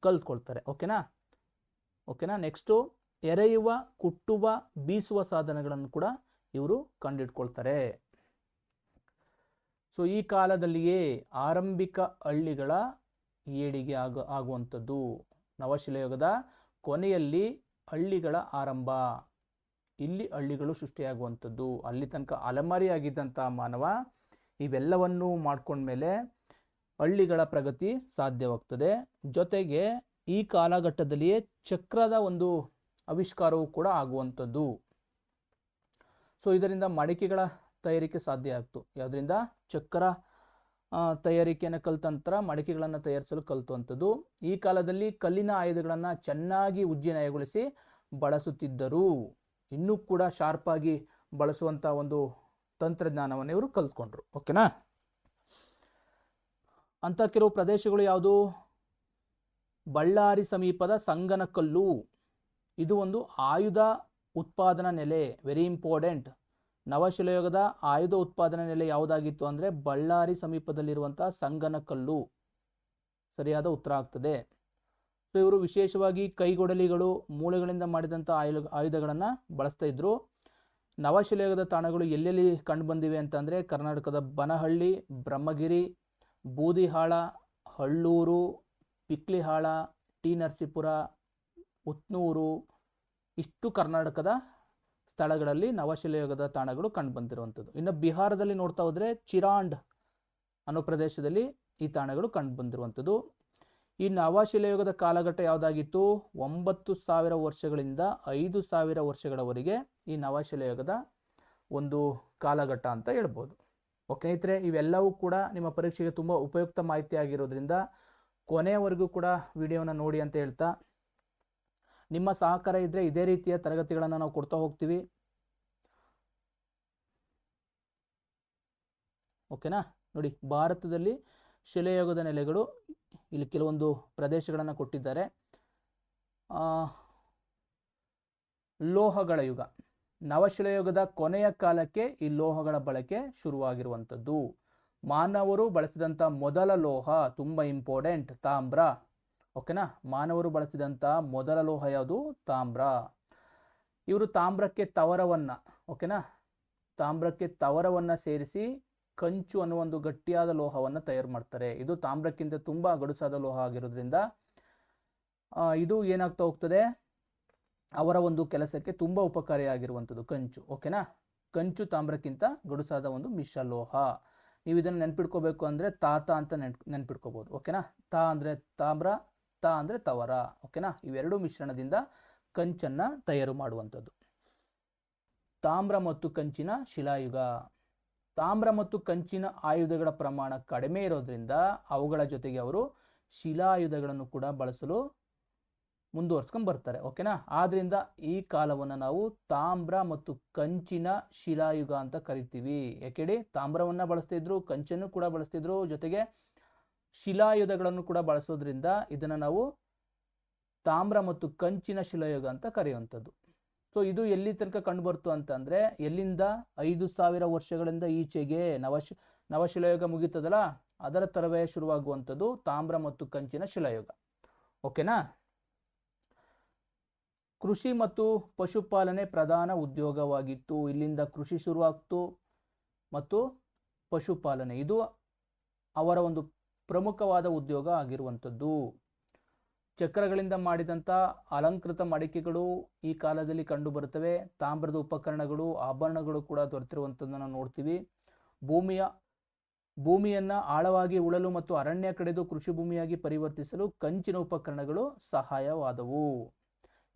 ಕಲ್ತ್ಕೊಳ್ತಾರೆ. ಓಕೆನಾ. ನೆಕ್ಸ್ಟು ಎರೆಯುವ, ಕುಟ್ಟುವ, ಬೀಸುವ ಸಾಧನಗಳನ್ನು ಕೂಡ ಇವರು ಕಂಡಿಡ್ಕೊಳ್ತಾರೆ. ಸೊ ಈ ಕಾಲದಲ್ಲಿಯೇ ಆರಂಭಿಕ ಹಳ್ಳಿಗಳ ಏಳಿಗೆ ಆಗುವಂಥದ್ದು. ನವಶಿಲಾಯುಗದ ಕೊನೆಯಲ್ಲಿ ಹಳ್ಳಿಗಳ ಆರಂಭ, ಇಲ್ಲಿ ಹಳ್ಳಿಗಳು ಸೃಷ್ಟಿಯಾಗುವಂಥದ್ದು. ಅಲ್ಲಿ ತನಕ ಅಲೆಮಾರಿಯಾಗಿದ್ದಂಥ ಮಾನವ ಇವೆಲ್ಲವನ್ನೂ ಮಾಡ್ಕೊಂಡ್ಮೇಲೆ ಹಳ್ಳಿಗಳ ಪ್ರಗತಿ ಸಾಧ್ಯವಾಗ್ತದೆ. ಜೊತೆಗೆ ಈ ಕಾಲಘಟ್ಟದಲ್ಲಿಯೇ ಚಕ್ರದ ಒಂದು ಆವಿಷ್ಕಾರವೂ ಕೂಡ ಆಗುವಂಥದ್ದು. ಸೊ ಇದರಿಂದ ಮಡಿಕೆಗಳ ತಯಾರಿಕೆ ಸಾಧ್ಯ ಆಗ್ತು. ಯಾವುದರಿಂದ? ಚಕ್ರ ತಯಾರಿಕೆಯನ್ನು ಕಲ್ತಂತರ ಮಡಿಕೆಗಳನ್ನು ತಯಾರಿಸಲು ಕಲಿತುವಂಥದ್ದು. ಈ ಕಾಲದಲ್ಲಿ ಕಲ್ಲಿನ ಆಯುಧಗಳನ್ನು ಚೆನ್ನಾಗಿ ಉಜ್ಜಿ ನಯಗೊಳಿಸಿ ಬಳಸುತ್ತಿದ್ದರು. ಇನ್ನೂ ಕೂಡ ಶಾರ್ಪಾಗಿ ಬಳಸುವಂಥ ಒಂದು ತಂತ್ರಜ್ಞಾನವನ್ನು ಇವರು ಕಲ್ತ್ಕೊಂಡ್ರು. ಓಕೆನಾ. ಅಂಥ ಕೆಲವು ಪ್ರದೇಶಗಳು ಯಾವುದು? ಬಳ್ಳಾರಿ ಸಮೀಪದ ಸಂಗನಕಲ್ಲು. ಇದು ಒಂದು ಆಯುಧ ಉತ್ಪಾದನಾ ನೆಲೆ, ವೆರಿ ಇಂಪಾರ್ಟೆಂಟ್. ನವಶಿಲಾಯುಗದ ಆಯುಧ ಉತ್ಪಾದನಾ ನೆಲೆ ಯಾವುದಾಗಿತ್ತು ಅಂದರೆ ಬಳ್ಳಾರಿ ಸಮೀಪದಲ್ಲಿರುವಂಥ ಸಂಗನಕಲ್ಲು ಸರಿಯಾದ ಉತ್ತರ ಆಗ್ತದೆ. ಸೊ ಇವರು ವಿಶೇಷವಾಗಿ ಕೈಗೊಡಲಿಗಳು, ಮೂಳೆಗಳಿಂದ ಮಾಡಿದಂಥ ಆಯುಧಗಳನ್ನು ಬಳಸ್ತಾ ಇದ್ರು. ನವಶಿಲಾಯುಗದ ತಾಣಗಳು ಎಲ್ಲೆಲ್ಲಿ ಕಂಡುಬಂದಿವೆ ಅಂತಂದರೆ ಕರ್ನಾಟಕದ ಬನಹಳ್ಳಿ, ಬ್ರಹ್ಮಗಿರಿ, ಬೂದಿಹಾಳ, ಹಳ್ಳೂರು, ಪಿಕ್ಲಿಹಾಳ, ಟಿ ನರಸೀಪುರ, ಉತ್ನೂರು, ಇಷ್ಟು ಕರ್ನಾಟಕದ ಸ್ಥಳಗಳಲ್ಲಿ ನವಶಿಲಾಯುಗದ ತಾಣಗಳು ಕಂಡುಬಂದಿರುವಂಥದ್ದು. ಇನ್ನು ಬಿಹಾರದಲ್ಲಿ ನೋಡ್ತಾ ಹೋದರೆ ಚಿರಾಂಡ್ ಅನ್ನೋ ಪ್ರದೇಶದಲ್ಲಿ ಈ ತಾಣಗಳು ಕಂಡುಬಂದಿರುವಂಥದ್ದು. ಈ ನವಶಿಲಾಯುಗದ ಕಾಲಘಟ್ಟ ಯಾವುದಾಗಿತ್ತು? 9,000 ವರ್ಷಗಳಿಂದ 5,000 ವರ್ಷಗಳವರೆಗೆ ಈ ನವಶಿಲಾಯುಗದ ಒಂದು ಕಾಲಘಟ್ಟ ಅಂತ ಹೇಳ್ಬೋದು. ಓಕೆ ಸ್ನೇಹಿತರೆ, ಇವೆಲ್ಲವೂ ಕೂಡ ನಿಮ್ಮ ಪರೀಕ್ಷೆಗೆ ತುಂಬ ಉಪಯುಕ್ತ ಮಾಹಿತಿ ಆಗಿರೋದ್ರಿಂದ ಕೊನೆಯವರೆಗೂ ಕೂಡ ವಿಡಿಯೋನ ನೋಡಿ ಅಂತ ಹೇಳ್ತಾ, ನಿಮ್ಮ ಸಹಕಾರ ಇದ್ದರೆ ಇದೇ ರೀತಿಯ ತರಗತಿಗಳನ್ನು ನಾವು ಕೊಡ್ತಾ ಹೋಗ್ತೀವಿ. ಓಕೆನಾ. ನೋಡಿ, ಭಾರತದಲ್ಲಿ ಶಿಲಾಯುಗದ ನೆಲೆಗಳು, ಇಲ್ಲಿ ಕೆಲವೊಂದು ಪ್ರದೇಶಗಳನ್ನು ಕೊಟ್ಟಿದ್ದಾರೆ. ಲೋಹಗಳ ಯುಗ, ನವಶಿಲಾಯುಗದ ಕೊನೆಯ ಕಾಲಕ್ಕೆ ಈ ಲೋಹಗಳ ಬಳಕೆ ಶುರುವಾಗಿರುವಂಥದ್ದು. ಮಾನವರು ಬಳಸಿದಂಥ ಮೊದಲ ಲೋಹ ತುಂಬ ಇಂಪಾರ್ಟೆಂಟ್, ತಾಮ್ರ. ಓಕೆನಾ. ಮಾನವರು ಬಳಸಿದಂಥ ಮೊದಲ ಲೋಹ ಯಾವುದು? ತಾಮ್ರ. ಇವರು ತಾಮ್ರಕ್ಕೆ ತವರವನ್ನು, ಓಕೆನಾ, ತಾಮ್ರಕ್ಕೆ ತವರವನ್ನು ಸೇರಿಸಿ ಕಂಚು ಅನ್ನೋ ಒಂದು ಗಟ್ಟಿಯಾದ ಲೋಹವನ್ನು ತಯಾರು ಮಾಡ್ತಾರೆ. ಇದು ತಾಮ್ರಕ್ಕಿಂತ ತುಂಬ ಗಡುಸಾದ ಲೋಹ ಆಗಿರೋದ್ರಿಂದ ಇದು ಏನಾಗ್ತಾ ಹೋಗ್ತದೆ, ಅವರ ಒಂದು ಕೆಲಸಕ್ಕೆ ತುಂಬ ಉಪಕಾರಿಯಾಗಿರುವಂಥದ್ದು ಕಂಚು. ಓಕೆನಾ. ಕಂಚು ತಾಮ್ರಕ್ಕಿಂತ ಗಡುಸಾದ ಒಂದು ಮಿಶ್ರ ಲೋಹ. ನೀವು ಇದನ್ನು ನೆನ್ಪಿಟ್ಕೋಬೇಕು ಅಂದರೆ ತಾತ ಅಂತ ನೆನ್ಪಿಟ್ಕೋಬೋದು. ಓಕೆನಾ. ತಾ ಅಂದರೆ ತಾಮ್ರ, ತಾ ಅಂದರೆ ತವರ. ಓಕೆನಾ. ಇವೆರಡು ಮಿಶ್ರಣದಿಂದ ಕಂಚನ್ನು ತಯಾರು ಮಾಡುವಂಥದ್ದು. ತಾಮ್ರ ಮತ್ತು ಕಂಚಿನ ಶಿಲಾಯುಗ. ತಾಮ್ರ ಮತ್ತು ಕಂಚಿನ ಆಯುಧಗಳ ಪ್ರಮಾಣ ಕಡಿಮೆ ಇರೋದ್ರಿಂದ ಅವುಗಳ ಜೊತೆಗೆ ಅವರು ಶಿಲಾಯುಧಗಳನ್ನು ಕೂಡ ಬಳಸಲು ಮುಂದುವರ್ಸ್ಕೊಂಡು ಬರ್ತಾರೆ. ಓಕೆನಾ. ಆದ್ರಿಂದ ಈ ಕಾಲವನ್ನು ನಾವು ತಾಮ್ರ ಮತ್ತು ಕಂಚಿನ ಶಿಲಾಯುಗ ಅಂತ ಕರಿತೀವಿ. ಯಾಕೆಡಿ? ತಾಮ್ರವನ್ನು ಬಳಸ್ತಿದ್ರು, ಕಂಚನ್ನು ಕೂಡ ಬಳಸ್ತಿದ್ರು, ಜೊತೆಗೆ ಶಿಲಾಯುಧಗಳನ್ನು ಕೂಡ ಬಳಸೋದ್ರಿಂದ ಇದನ್ನು ನಾವು ತಾಮ್ರ ಮತ್ತು ಕಂಚಿನ ಶಿಲಾಯುಗ ಅಂತ ಕರೆಯುವಂಥದ್ದು. ಸೊ ಇದು ಎಲ್ಲಿ ತನಕ ಕಂಡುಬರ್ತು ಅಂತಂದರೆ, ಎಲ್ಲಿಂದ 5,000 ವರ್ಷಗಳಿಂದ ಈಚೆಗೆ ನವಶಿಲಾಯುಗ ಮುಗೀತದಲ್ಲ, ಅದರ ತರವೇ ಶುರುವಾಗುವಂಥದ್ದು ತಾಮ್ರ ಮತ್ತು ಕಂಚಿನ ಶಿಲಾಯುಗ. ಓಕೆನಾ. ಕೃಷಿ ಮತ್ತು ಪಶುಪಾಲನೆ ಪ್ರಧಾನ ಉದ್ಯೋಗವಾಗಿತ್ತು. ಇಲ್ಲಿಂದ ಕೃಷಿ ಶುರುವಾಗ್ತು ಮತ್ತು ಪಶುಪಾಲನೆ ಇದು ಅವರ ಒಂದು ಪ್ರಮುಖವಾದ ಉದ್ಯೋಗ ಆಗಿರುವಂಥದ್ದು. ಚಕ್ರಗಳಿಂದ ಮಾಡಿದಂಥ ಅಲಂಕೃತ ಮಡಿಕೆಗಳು ಈ ಕಾಲದಲ್ಲಿ ಕಂಡುಬರುತ್ತವೆ. ತಾಮ್ರದ ಉಪಕರಣಗಳು, ಆಭರಣಗಳು ಕೂಡ ದೊರೆತಿರುವಂಥದ್ದನ್ನು ನೋಡ್ತೀವಿ. ಭೂಮಿಯ ಭೂಮಿಯನ್ನು ಆಳವಾಗಿ ಉಳಲು ಮತ್ತು ಅರಣ್ಯ ಕಡೆದು ಕೃಷಿ ಭೂಮಿಯಾಗಿ ಪರಿವರ್ತಿಸಲು ಕಂಚಿನ ಉಪಕರಣಗಳು ಸಹಾಯವಾದವು.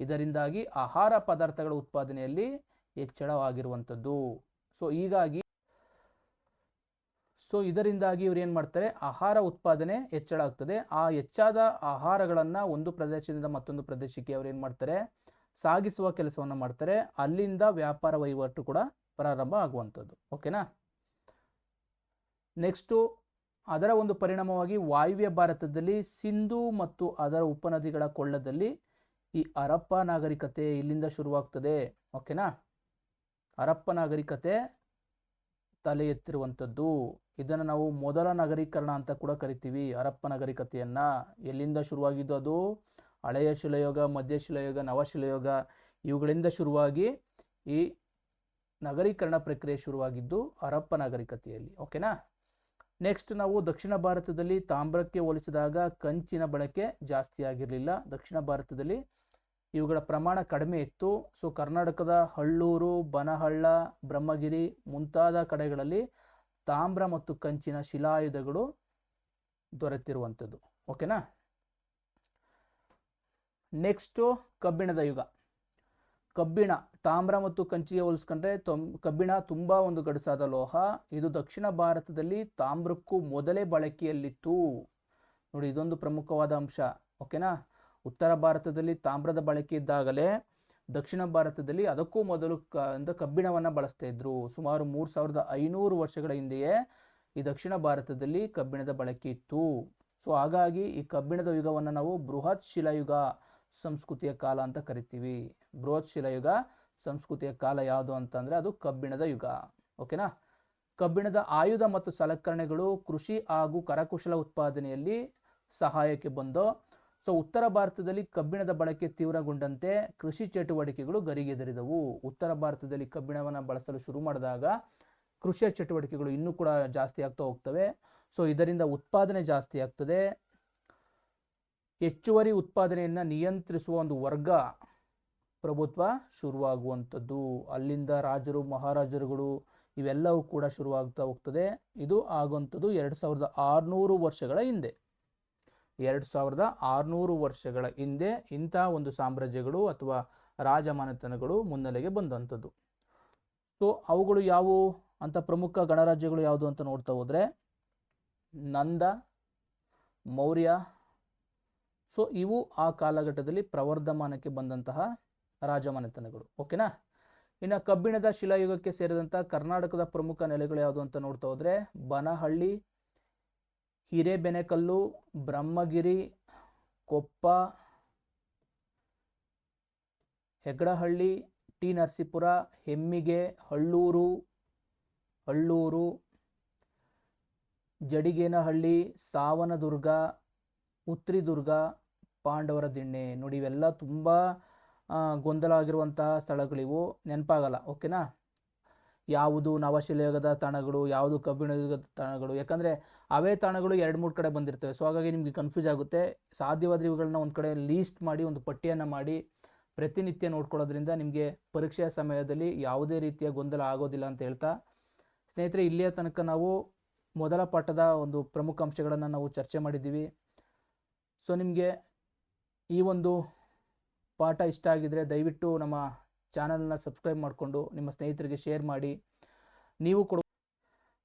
ಇದರಿಂದಾಗಿ ಆಹಾರ ಪದಾರ್ಥಗಳ ಉತ್ಪಾದನೆಯಲ್ಲಿ ಹೆಚ್ಚಳವಾಗಿರುವಂಥದ್ದು. ಇದರಿಂದಾಗಿ ಇವರು ಏನು ಮಾಡ್ತಾರೆ, ಆಹಾರ ಉತ್ಪಾದನೆ ಹೆಚ್ಚಳ ಆಗ್ತದೆ. ಆ ಹೆಚ್ಚಾದ ಆಹಾರಗಳನ್ನು ಒಂದು ಪ್ರದೇಶದಿಂದ ಮತ್ತೊಂದು ಪ್ರದೇಶಕ್ಕೆ ಅವರು ಏನು ಮಾಡ್ತಾರೆ, ಸಾಗಿಸುವ ಕೆಲಸವನ್ನು ಮಾಡ್ತಾರೆ. ಅಲ್ಲಿಂದ ವ್ಯಾಪಾರ ವಹಿವಾಟು ಕೂಡ ಪ್ರಾರಂಭ ಆಗುವಂಥದ್ದು. ಓಕೆನಾ. ನೆಕ್ಸ್ಟು ಅದರ ಒಂದು ಪರಿಣಾಮವಾಗಿ ವಾಯುವ್ಯ ಭಾರತದಲ್ಲಿ ಸಿಂಧೂ ಮತ್ತು ಅದರ ಉಪನದಿಗಳ ಕೊಳ್ಳದಲ್ಲಿ ಈ ಹರಪ್ಪ ನಾಗರಿಕತೆ ಇಲ್ಲಿಂದ ಶುರುವಾಗ್ತದೆ. ಓಕೆನಾ. ಹರಪ್ಪ ನಾಗರಿಕತೆ ತಲೆ ಎತ್ತಿರುವಂಥದ್ದು. ಇದನ್ನು ನಾವು ಮೊದಲ ನಗರೀಕರಣ ಅಂತ ಕೂಡ ಕರಿತೀವಿ. ಹರಪ್ಪ ನಾಗರಿಕತೆಯನ್ನು ಎಲ್ಲಿಂದ ಶುರುವಾಗಿದ್ದು, ಅದು ಹಳೆಯ ಶಿಲಾಯುಗ, ಮಧ್ಯ ಶಿಲಾಯುಗ, ನವಶಿಲಾಯುಗ ಇವುಗಳಿಂದ ಶುರುವಾಗಿ ಈ ನಗರೀಕರಣ ಪ್ರಕ್ರಿಯೆ ಶುರುವಾಗಿದ್ದು ಹರಪ್ಪ ನಾಗರಿಕತೆಯಲ್ಲಿ. ಓಕೆನಾ. ನೆಕ್ಸ್ಟ್ ನಾವು ದಕ್ಷಿಣ ಭಾರತದಲ್ಲಿ ತಾಮ್ರಕ್ಕೆ ಹೋಲಿಸಿದಾಗ ಕಂಚಿನ ಬಳಕೆ ಜಾಸ್ತಿ ಆಗಿರಲಿಲ್ಲ. ದಕ್ಷಿಣ ಭಾರತದಲ್ಲಿ ಇವುಗಳ ಪ್ರಮಾಣ ಕಡಿಮೆ ಇತ್ತು. ಸೊ ಕರ್ನಾಟಕದ ಹಳ್ಳೂರು, ಬನಹಳ್ಳ, ಬ್ರಹ್ಮಗಿರಿ ಮುಂತಾದ ಕಡೆಗಳಲ್ಲಿ ತಾಮ್ರ ಮತ್ತು ಕಂಚಿನ ಶಿಲಾಯುಧಗಳು ದೊರೆತಿರುವಂಥದ್ದು. ಓಕೆನಾ. ನೆಕ್ಸ್ಟು ಕಬ್ಬಿಣದ ಯುಗ. ಕಬ್ಬಿಣ ತಾಮ್ರ ಮತ್ತು ಕಂಚಿಗೆ ಹೋಲಿಸ್ಕೊಂಡ್ರೆ ಕಬ್ಬಿಣ ತುಂಬ ಒಂದು ಗಡುಸಾದ ಲೋಹ. ಇದು ದಕ್ಷಿಣ ಭಾರತದಲ್ಲಿ ತಾಮ್ರಕ್ಕೂ ಮೊದಲೇ ಬಳಕೆಯಲ್ಲಿತ್ತು. ನೋಡಿ, ಇದೊಂದು ಪ್ರಮುಖವಾದ ಅಂಶ. ಓಕೆನಾ. ಉತ್ತರ ಭಾರತದಲ್ಲಿ ತಾಮ್ರದ ಬಳಕೆ ಇದ್ದಾಗಲೇ ದಕ್ಷಿಣ ಭಾರತದಲ್ಲಿ ಅದಕ್ಕೂ ಮೊದಲು ಕಬ್ಬಿಣವನ್ನು ಬಳಸ್ತಾ ಇದ್ರು. ಸುಮಾರು 3500 ವರ್ಷಗಳ ಹಿಂದೆಯೇ ಈ ದಕ್ಷಿಣ ಭಾರತದಲ್ಲಿ ಕಬ್ಬಿಣದ ಬಳಕೆ ಇತ್ತು. ಸೊ ಹಾಗಾಗಿ ಈ ಕಬ್ಬಿಣದ ಯುಗವನ್ನು ನಾವು ಬೃಹತ್ ಶಿಲಾಯುಗ ಸಂಸ್ಕೃತಿಯ ಕಾಲ ಅಂತ ಕರಿತೀವಿ. ಬೃಹತ್ ಶಿಲಾಯುಗ ಸಂಸ್ಕೃತಿಯ ಕಾಲ ಯಾವುದು ಅಂತಂದರೆ ಅದು ಕಬ್ಬಿಣದ ಯುಗ. ಓಕೆನಾ. ಕಬ್ಬಿಣದ ಆಯುಧ ಮತ್ತು ಸಲಕರಣೆಗಳು ಕೃಷಿ ಹಾಗೂ ಕರಕುಶಲ ಉತ್ಪಾದನೆಯಲ್ಲಿ ಸಹಾಯಕ್ಕೆ ಬಂದು, ಸೊ ಉತ್ತರ ಭಾರತದಲ್ಲಿ ಕಬ್ಬಿಣದ ಬಳಕೆ ತೀವ್ರಗೊಂಡಂತೆ ಕೃಷಿ ಚಟುವಟಿಕೆಗಳು ಗರಿಗೆದರಿದವು. ಉತ್ತರ ಭಾರತದಲ್ಲಿ ಕಬ್ಬಿಣವನ್ನು ಬಳಸಲು ಶುರು ಮಾಡಿದಾಗ ಕೃಷಿಯ ಚಟುವಟಿಕೆಗಳು ಇನ್ನೂ ಕೂಡ ಜಾಸ್ತಿ ಆಗ್ತಾ ಹೋಗ್ತವೆ. ಸೊ ಇದರಿಂದ ಉತ್ಪಾದನೆ ಜಾಸ್ತಿ ಆಗ್ತದೆ. ಹೆಚ್ಚುವರಿ ಉತ್ಪಾದನೆಯನ್ನು ನಿಯಂತ್ರಿಸುವ ಒಂದು ವರ್ಗ ಪ್ರಭುತ್ವ ಶುರುವಾಗುವಂಥದ್ದು. ಅಲ್ಲಿಂದ ರಾಜರು, ಮಹಾರಾಜರುಗಳು ಇವೆಲ್ಲವೂ ಕೂಡ ಶುರುವಾಗ್ತಾ ಹೋಗ್ತದೆ. ಇದು ಆಗುವಂಥದ್ದು 2600 ವರ್ಷಗಳ ಹಿಂದೆ. 2600 ವರ್ಷಗಳ ಹಿಂದೆ ಇಂಥ ಒಂದು ಸಾಮ್ರಾಜ್ಯಗಳು ಅಥವಾ ರಾಜಮನೆತನಗಳು ಮುನ್ನೆಲೆಗೆ ಬಂದಂಥದ್ದು. ಸೊ ಅವುಗಳು ಯಾವುವು ಅಂತ, ಪ್ರಮುಖ ಗಣರಾಜ್ಯಗಳು ಯಾವುದು ಅಂತ ನೋಡ್ತಾ ಹೋದರೆ ನಂದ, ಮೌರ್ಯ. ಸೊ ಇವು ಆ ಕಾಲಘಟ್ಟದಲ್ಲಿ ಪ್ರವರ್ಧಮಾನಕ್ಕೆ ಬಂದಂತಹ ರಾಜಮನೆತನಗಳು. ಓಕೆನಾ. ಇನ್ನು ಕಬ್ಬಿಣದ ಶಿಲಾಯುಗಕ್ಕೆ ಸೇರಿದಂಥ ಕರ್ನಾಟಕದ ಪ್ರಮುಖ ನೆಲೆಗಳು ಯಾವುದು ಅಂತ ನೋಡ್ತಾ ಹೋದರೆ ಬನಹಳ್ಳಿ, ಹಿರೇಬೆನಕಲ್ಲು, ಬ್ರಹ್ಮಗಿರಿ, ಕೊಪ್ಪ, ಹೆಗ್ಗಡಹಳ್ಳಿ, ಟಿ ನರಸೀಪುರ, ಹೆಮ್ಮಿಗೆ, ಹಳ್ಳೂರು, ಜಡಿಗೇನಹಳ್ಳಿ, ಸಾವನದುರ್ಗ, ಉತ್ರಿದುರ್ಗ, ಪಾಂಡವರ ದಿಣ್ಣೆ. ನೋಡಿ, ಇವೆಲ್ಲ ತುಂಬ ಗೊಂದಲ ಆಗಿರುವಂತಹ ಸ್ಥಳಗಳಿವು, ನೆನಪಾಗಲ್ಲ. ಓಕೆನಾ. ಯಾವುದು ನವಶಿಲಾಯುಗದ ತಾಣಗಳು, ಯಾವುದು ಕಬ್ಬಿಣ ಯುಗದ ತಾಣಗಳು, ಯಾಕಂದರೆ ಅವೇ ತಾಣಗಳು 2-3 ಕಡೆ ಬಂದಿರ್ತವೆ. ಸೊ ಹಾಗಾಗಿ ನಿಮಗೆ ಕನ್ಫ್ಯೂಸ್ ಆಗುತ್ತೆ. ಸಾಧ್ಯವಾದರೆ ಇವುಗಳನ್ನ ಒಂದು ಕಡೆ ಲೀಸ್ಟ್ ಮಾಡಿ, ಒಂದು ಪಟ್ಟಿಯನ್ನು ಮಾಡಿ ಪ್ರತಿನಿತ್ಯ ನೋಡ್ಕೊಳ್ಳೋದ್ರಿಂದ ನಿಮಗೆ ಪರೀಕ್ಷೆಯ ಸಮಯದಲ್ಲಿ ಯಾವುದೇ ರೀತಿಯ ಗೊಂದಲ ಆಗೋದಿಲ್ಲ ಅಂತ ಹೇಳ್ತಾ, ಸ್ನೇಹಿತರೆ, ಇಲ್ಲಿಯ ತನಕ ನಾವು ಮೊದಲ ಪಾಠದ ಒಂದು ಪ್ರಮುಖ ಅಂಶಗಳನ್ನು ನಾವು ಚರ್ಚೆ ಮಾಡಿದ್ದೀವಿ. ಸೊ ನಿಮಗೆ ಈ ಒಂದು ಪಾಠ ಇಷ್ಟ ಆಗಿದರೆ ದಯವಿಟ್ಟು ನಮ್ಮ ಚಾನಲ್ನ ಸಬ್ಸ್ಕ್ರೈಬ್ ಮಾಡಿಕೊಂಡು ನಿಮ್ಮ ಸ್ನೇಹಿತರಿಗೆ ಶೇರ್ ಮಾಡಿ. ನೀವು ಕೂಡ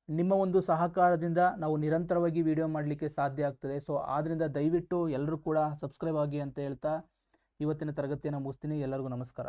ನಿಮ್ಮ ಒಂದು ಸಹಕಾರದಿಂದ ನಾವು ನಿರಂತರವಾಗಿ ವಿಡಿಯೋ ಮಾಡಲಿಕ್ಕೆ ಸಾಧ್ಯ ಆಗ್ತದೆ. ಸೊ ಆದ್ದರಿಂದ ದಯವಿಟ್ಟು ಎಲ್ಲರೂ ಕೂಡ ಸಬ್ಸ್ಕ್ರೈಬ್ ಆಗಿ ಅಂತ ಹೇಳ್ತಾ ಇವತ್ತಿನ ತರಗತಿಯನ್ನು ಮುಗಿಸ್ತೀನಿ. ಎಲ್ಲರಿಗೂ ನಮಸ್ಕಾರ.